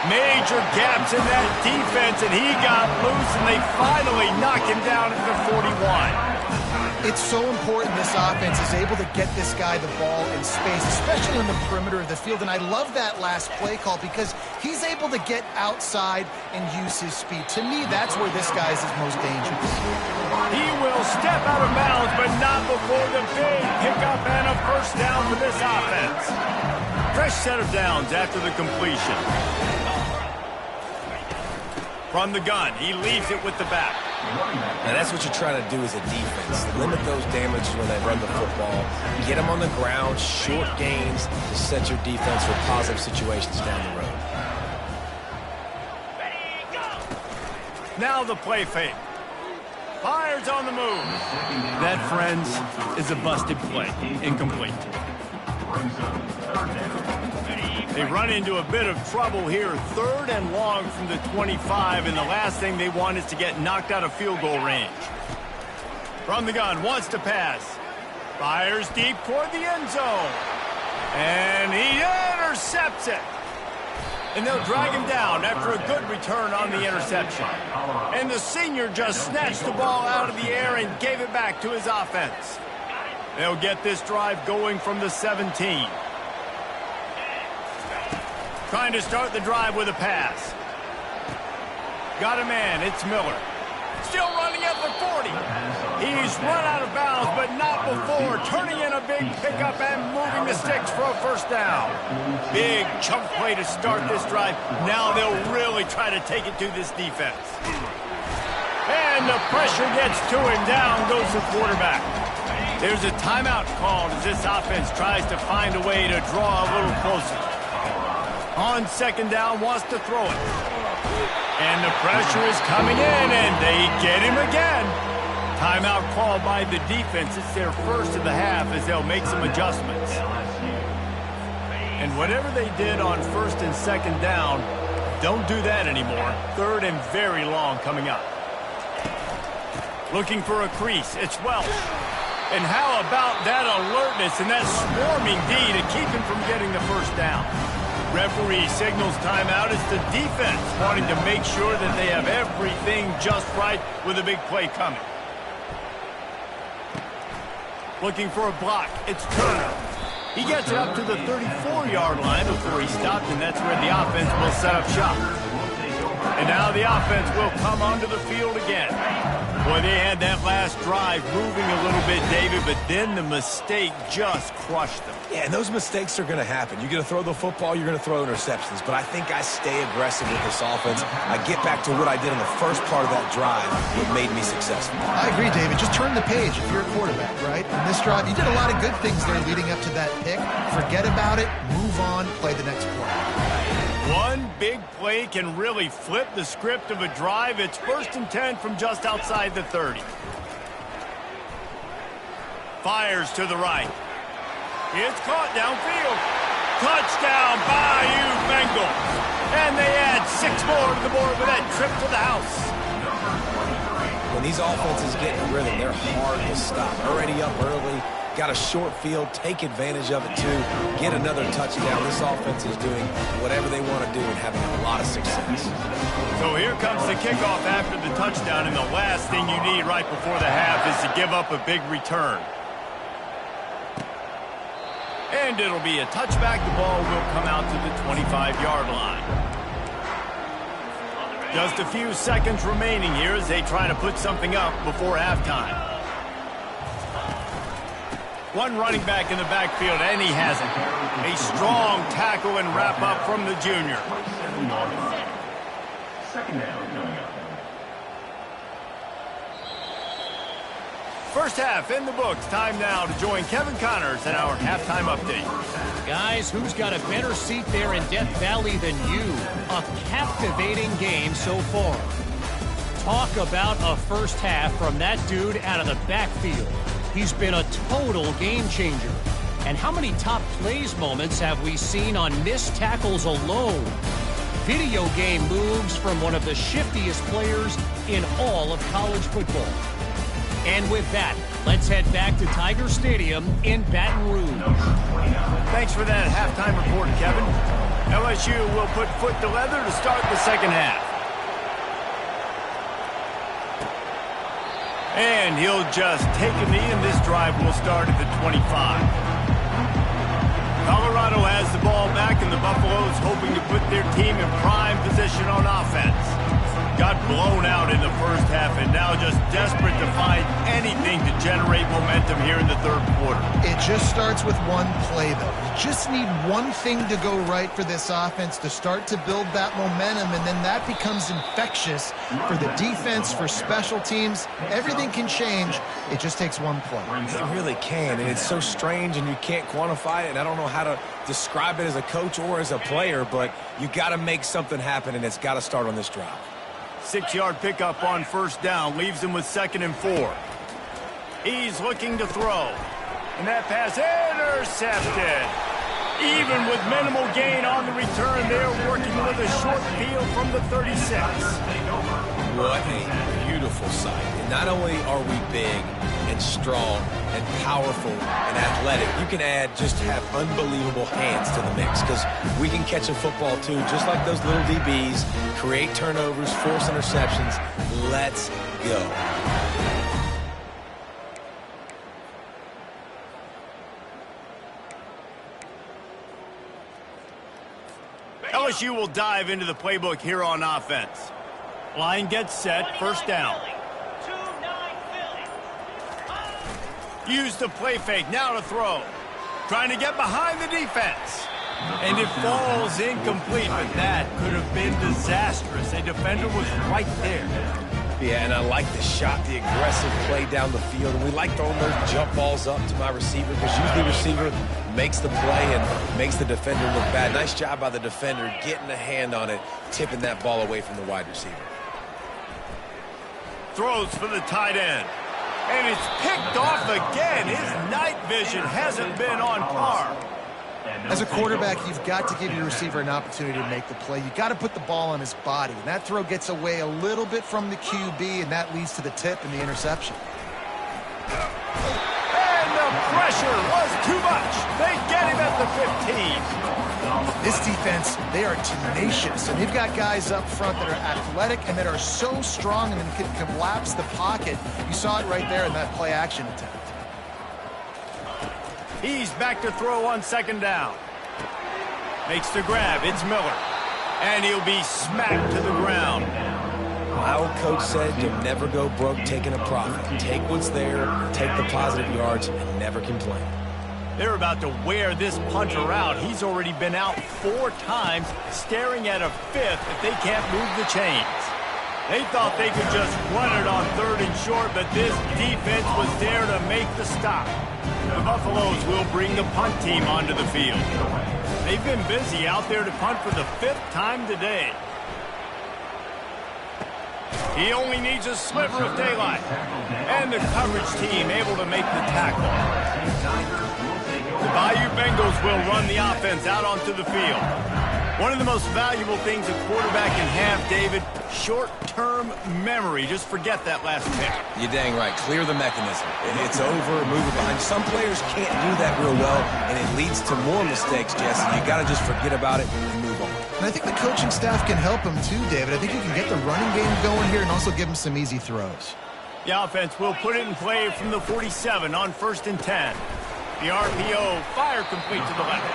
Major gaps in that defense, and he got loose, and they finally knock him down at the 41. It's so important this offense is able to get this guy the ball in space, especially on the perimeter of the field. And I love that last play call because he's able to get outside and use his speed. To me, that's where this guy is his most dangerous. He will step out of bounds, but not before the big pickup and a first down for this offense. Fresh set of downs after the completion. From the gun, he leaves it with the back. Now that's what you're trying to do as a defense. Limit those damages when they run the football. Get them on the ground, short gains to set your defense for positive situations down the road. Ready, go! Now the play fake. Fires on the move. That, friends, is a busted play. Incomplete. They run into a bit of trouble here. Third and long from the 25, and the last thing they want is to get knocked out of field goal range. From the gun, wants to pass. Fires deep toward the end zone. And he intercepts it. And they'll drag him down after a good return on the interception. And the senior just snatched the ball out of the air and gave it back to his offense. They'll get this drive going from the 17. Trying to start the drive with a pass. Got a man, it's Miller. Still running at the 40. He's run out of bounds, but not before. Turning in a big pickup and moving the sticks for a first down. Big chunk play to start this drive. Now they'll really try to take it to this defense. And the pressure gets to him. Down goes the quarterback. There's a timeout called as this offense tries to find a way to draw a little closer. On second down, wants to throw it. And the pressure is coming in, and they get him again. Timeout called by the defense. It's their first of the half as they'll make some adjustments. And whatever they did on first and second down, don't do that anymore. Third and very long coming up. Looking for a crease. It's Welch. And how about that alertness and that swarming D to keep him from getting the first down? Referee signals timeout. It's the defense wanting to make sure that they have everything just right with a big play coming. Looking for a block. It's Turner. He gets it up to the 34-yard line before he stopped, and that's where the offense will set up shop. And now the offense will come onto the field again. Boy, they had that last drive moving a little bit, David, but then the mistake just crushed them. Yeah, and those mistakes are going to happen. You're going to throw the football, you're going to throw interceptions. But I think I stay aggressive with this offense. I get back to what I did in the first part of that drive, what made me successful. I agree, David. Just turn the page if you're a quarterback, right? In this drive, you did a lot of good things there leading up to that pick. Forget about it, move on, play the next play. One big play can really flip the script of a drive. It's 1st and 10 from just outside the 30. Fires to the right. It's caught downfield. Touchdown, Bayou Bengals. And they add 6 more to the board with that trip to the house. When these offenses get in rhythm, they're hard to stop. Already up early. Got a short field, take advantage of it too, get another touchdown. This offense is doing whatever they want to do and having a lot of success. So here comes the kickoff after the touchdown, and the last thing you need right before the half is to give up a big return. And it'll be a touchback. The ball will come out to the 25-yard line. Just a few seconds remaining here as they try to put something up before halftime. One running back in the backfield, and he has it. A strong tackle and wrap up from the junior. Second down coming up. First half in the books. Time now to join Kevin Connors in our halftime update. Guys, who's got a better seat there in Death Valley than you? A captivating game so far. Talk about a first half from that dude out of the backfield. He's been a total game changer. And how many top plays moments have we seen on missed tackles alone? Video game moves from one of the shiftiest players in all of college football. And with that, let's head back to Tiger Stadium in Baton Rouge. Thanks for that halftime report, Kevin. LSU will put foot to leather to start the second half. And he'll just take a knee, and this drive will start at the 25. Colorado has the ball back, and the Buffaloes hoping to put their team in prime position on offense. Got blown out in the first half, and now just desperate to find anything to generate momentum here in the third quarter. It just starts with one play, though. You just need one thing to go right for this offense to start to build that momentum, and then that becomes infectious for the defense, for special teams. Everything can change. It just takes one play. It really can, and it's so strange, and you can't quantify it, and I don't know how to describe it as a coach or as a player, but you got to make something happen, and it's got to start on this drive. 6-yard pickup on first down leaves him with 2nd and 4. He's looking to throw. And that pass intercepted. Even with minimal gain on the return, they're working with a short field from the 36. What a beautiful sight. And not only are we big and strong and powerful and athletic, you can just have unbelievable hands to the mix, because we can catch a football too, just like those little DBs, create turnovers, force interceptions. Let's go. LSU will dive into the playbook here on offense. Line gets set, first down. Use the play fake, now to throw. Trying to get behind the defense. And it falls incomplete, but that could have been disastrous. A defender was right there. Yeah, and I like the shot, the aggressive play down the field. And we like throwing those jump balls up to my receiver, because usually the receiver makes the play and makes the defender look bad. Nice job by the defender getting a hand on it, tipping that ball away from the wide receiver. Throws for the tight end. And it's picked off again. His night vision hasn't been on par. As a quarterback, you've got to give your receiver an opportunity to make the play. You've got to put the ball on his body. And that throw gets away a little bit from the QB, and that leads to the tip and the interception. And the pressure was too much. They get him at the 15. This defense, they are tenacious, and they've got guys up front that are athletic and that are so strong and can collapse the pocket. You saw it right there in that play-action attempt. He's back to throw on second down. Makes the grab. It's Miller. And he'll be smacked to the ground. My old coach said you'll never go broke taking a profit. Take what's there, take the positive yards, and never complain. They're about to wear this punter out. He's already been out 4 times, staring at a 5th if they can't move the chains. They thought they could just run it on 3rd and short, but this defense was there to make the stop. The Buffaloes will bring the punt team onto the field. They've been busy out there to punt for the 5th time today. He only needs a sliver of daylight. And the coverage team able to make the tackle. The Bayou Bengals will run the offense out onto the field. One of the most valuable things a quarterback can have, David, short-term memory. Just forget that last pick. You're dang right. Clear the mechanism. It's over, move it behind. Some players can't do that real well, and it leads to more mistakes, Jesse. You got to just forget about it and move on. And I think the coaching staff can help him too, David. I think you can get the running game going here and also give him some easy throws. The offense will put it in play from the 47 on 1st and 10. The RPO, fire complete to the left.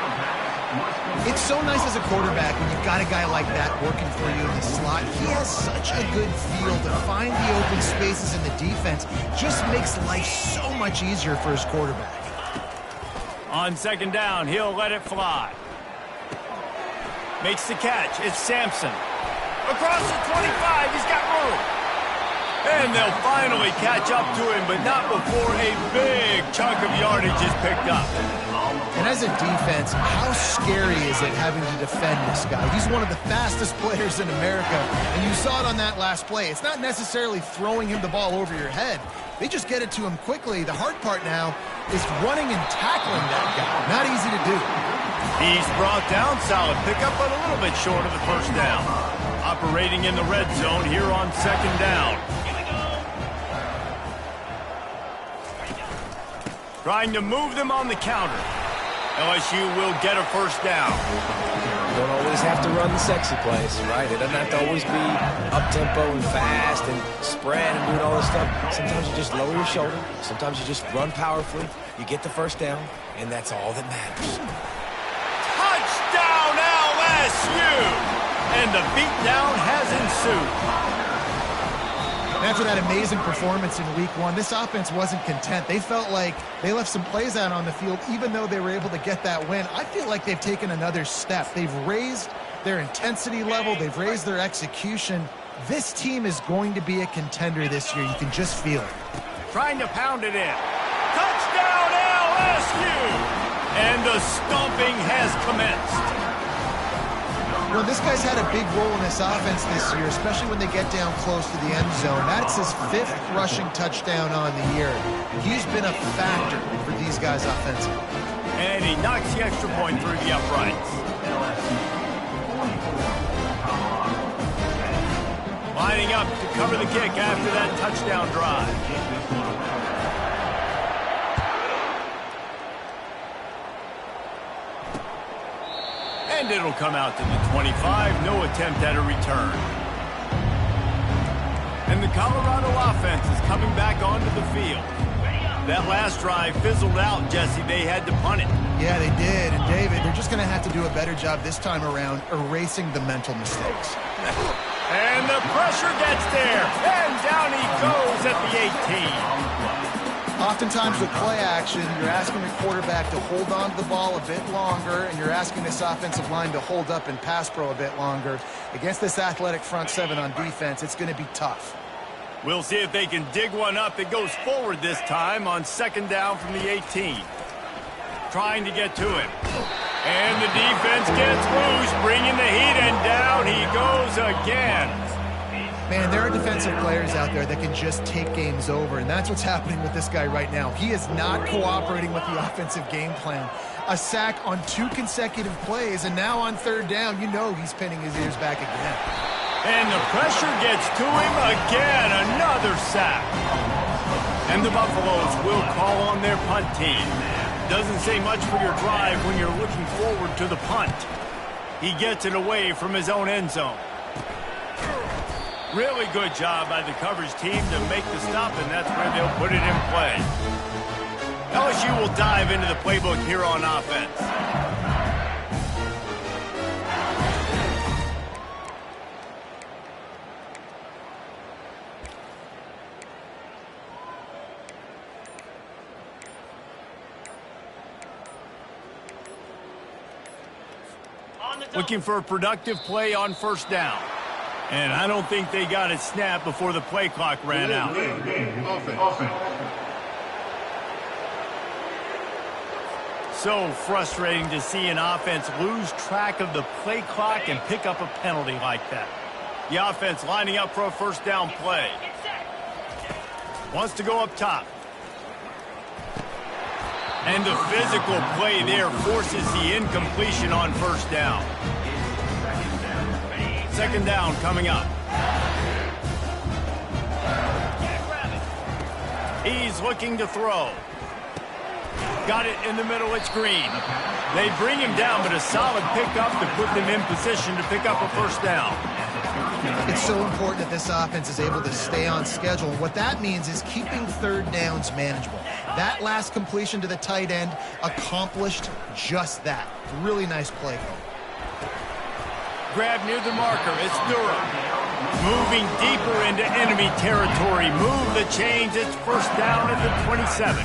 It's so nice as a quarterback when you've got a guy like that working for you in the slot. He has such a good feel to find the open spaces in the defense. Just makes life so much easier for his quarterback. On second down, he'll let it fly. Makes the catch. It's Sampson. Across the 25, he's got room. And they'll finally catch up to him, but not before a big chunk of yardage is picked up. And as a defense, how scary is it having to defend this guy? He's one of the fastest players in America, and you saw it on that last play. It's not necessarily throwing him the ball over your head. They just get it to him quickly. The hard part now is running and tackling that guy. Not easy to do. He's brought down, solid pickup, but a little bit short of the first down. Operating in the red zone here on second down. Trying to move them on the counter. LSU will get a first down. You don't always have to run the sexy plays, right? It doesn't have to always be up-tempo and fast and spread and doing all this stuff. Sometimes you just lower your shoulder. Sometimes you just run powerfully. You get the first down, and that's all that matters. Touchdown, LSU! And the beatdown has ensued. After that amazing performance in Week 1, this offense wasn't content. They felt like they left some plays out on the field, even though they were able to get that win. I feel like they've taken another step. They've raised their intensity level. They've raised their execution. This team is going to be a contender this year. You can just feel it. Trying to pound it in. Touchdown, LSU! And the stomping has commenced. You know, this guy's had a big role in this offense this year, especially when they get down close to the end zone. That's his 5th rushing touchdown on the year. He's been a factor for these guys offensively. And he knocks the extra point through the uprights. Lining up to cover the kick after that touchdown drive. And it'll come out to the 25. No attempt at a return. And the Colorado offense is coming back onto the field. That last drive fizzled out, Jesse. They had to punt it. Yeah, they did. And David, they're just going to have to do a better job this time around erasing the mental mistakes. And the pressure gets there. And down he goes at the 18. Oftentimes with play action, you're asking the quarterback to hold on to the ball a bit longer, and you're asking this offensive line to hold up in pass pro a bit longer. Against this athletic front 7 on defense, it's going to be tough. We'll see if they can dig one up that goes forward this time on second down from the 18. Trying to get to him. And the defense gets loose, bringing the heat, and down he goes again. Man, there are defensive players out there that can just take games over, and that's what's happening with this guy right now. He is not cooperating with the offensive game plan. A sack on 2 consecutive plays, and now on 3rd down, you know he's pinning his ears back again. And the pressure gets to him again. Another sack. And the Buffaloes will call on their punt team. Doesn't say much for your drive when you're looking forward to the punt. He gets it away from his own end zone. Really good job by the coverage team to make the stop, and that's where they'll put it in play. LSU will dive into the playbook here on offense. Looking for a productive play on 1st down. And I don't think they got it snapped before the play clock ran out. So frustrating to see an offense lose track of the play clock and pick up a penalty like that. The offense lining up for a 1st down play. Wants to go up top. And the physical play there forces the incompletion on 1st down. 2nd down coming up. He's looking to throw. Got it in the middle, it's Green. They bring him down, but a solid pickup to put them in position to pick up a 1st down. It's so important that this offense is able to stay on schedule. What that means is keeping 3rd downs manageable. That last completion to the tight end accomplished just that. Really nice play call. Grab near the marker, it's Durham. Moving deeper into enemy territory. Move the chains, it's 1st down at the 27.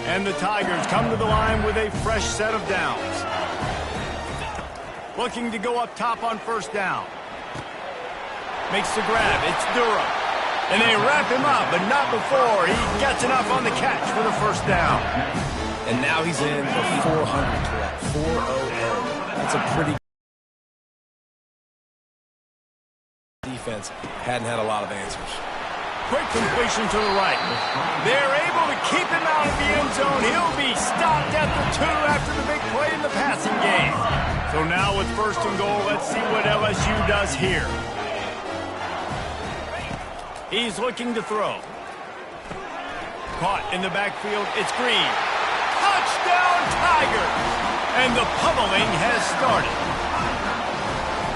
And the Tigers come to the line with a fresh set of downs. Looking to go up top on 1st down. Makes the grab, it's Durham. And they wrap him up, but not before he gets enough on the catch for the 1st down. And now he's in the 400 club, 4-0-0. That's a pretty defense. Hadn't had a lot of answers. Quick completion to the right. They're able to keep him out of the end zone. He'll be stopped at the 2 after the big play in the passing game. So now with 1st and goal, let's see what LSU does here. He's looking to throw. Caught in the backfield, it's Green. Touchdown Tigers! And the pummeling has started.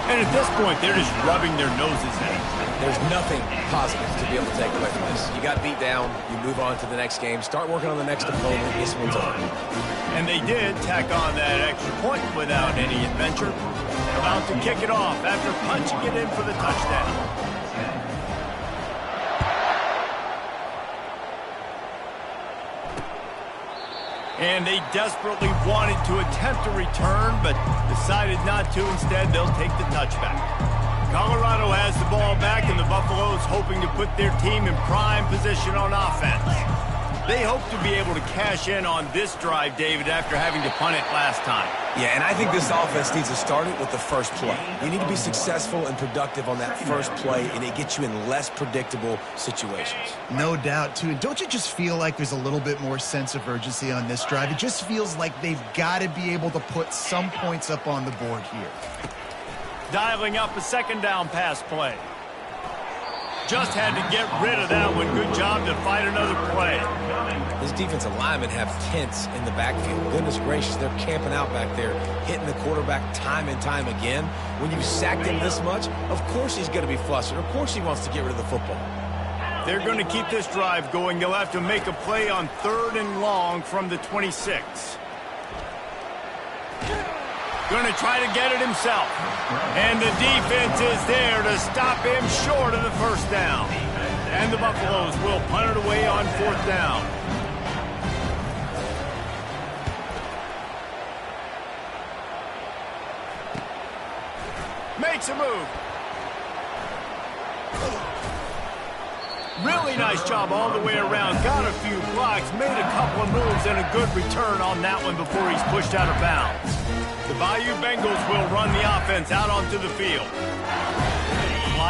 And at this point, they're just rubbing their noses in it. There's nothing positive to be able to take away from this. You got beat down, you move on to the next game, start working on the next opponent, this one's over. And they did tack on that extra point without any adventure. About to kick it off after punching it in for the touchdown. And they desperately wanted to attempt a return, but decided not to. Instead, they'll take the touchback. Colorado has the ball back, and the Buffaloes hoping to put their team in prime position on offense. They hope to be able to cash in on this drive, David, after having to punt it last time. Yeah, and I think this offense needs to start it with the 1st play. You need to be successful and productive on that 1st play, and it gets you in less predictable situations. No doubt, too. And don't you just feel like there's a little bit more sense of urgency on this drive? It just feels like they've got to be able to put some points up on the board here. Dialing up a 2nd down pass play. Just had to get rid of that one. Good job to fight another play. His defensive linemen have tents in the backfield. Goodness gracious, they're camping out back there, hitting the quarterback time and time again. When you've sacked him this much, of course he's going to be flustered. Of course he wants to get rid of the football. They're going to keep this drive going. They'll have to make a play on 3rd and long from the 26. Going to try to get it himself. And the defense is there to stop him short of the 1st down. And the Buffaloes will punt it away on 4th down. Makes a move. Really nice job all the way around. Got a few blocks, made a couple of moves, and a good return on that one before he's pushed out of bounds. The Bayou Bengals will run the offense out onto the field.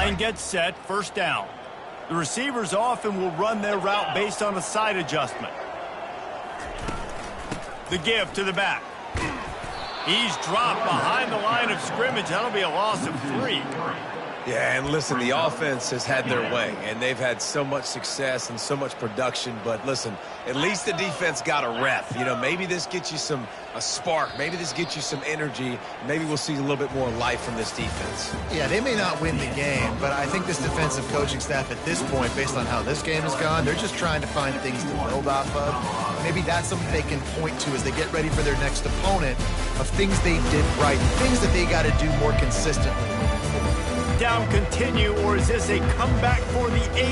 Line gets set, first down. The receivers often will run their route based on a side adjustment. The give to the back. He's dropped behind the line of scrimmage. That'll be a loss of 3. Yeah, and listen, the offense has had their way, and they've had so much success and so much production. But listen, at least the defense got a rep. You know, maybe this gets you a spark. Maybe this gets you some energy. Maybe we'll see a little bit more life from this defense. Yeah, they may not win the game, but I think this defensive coaching staff at this point, based on how this game has gone, they're just trying to find things to build off of. Maybe that's something they can point to as they get ready for their next opponent, of things they did right, things that they got to do more consistently. Down continue, or is this a comeback for the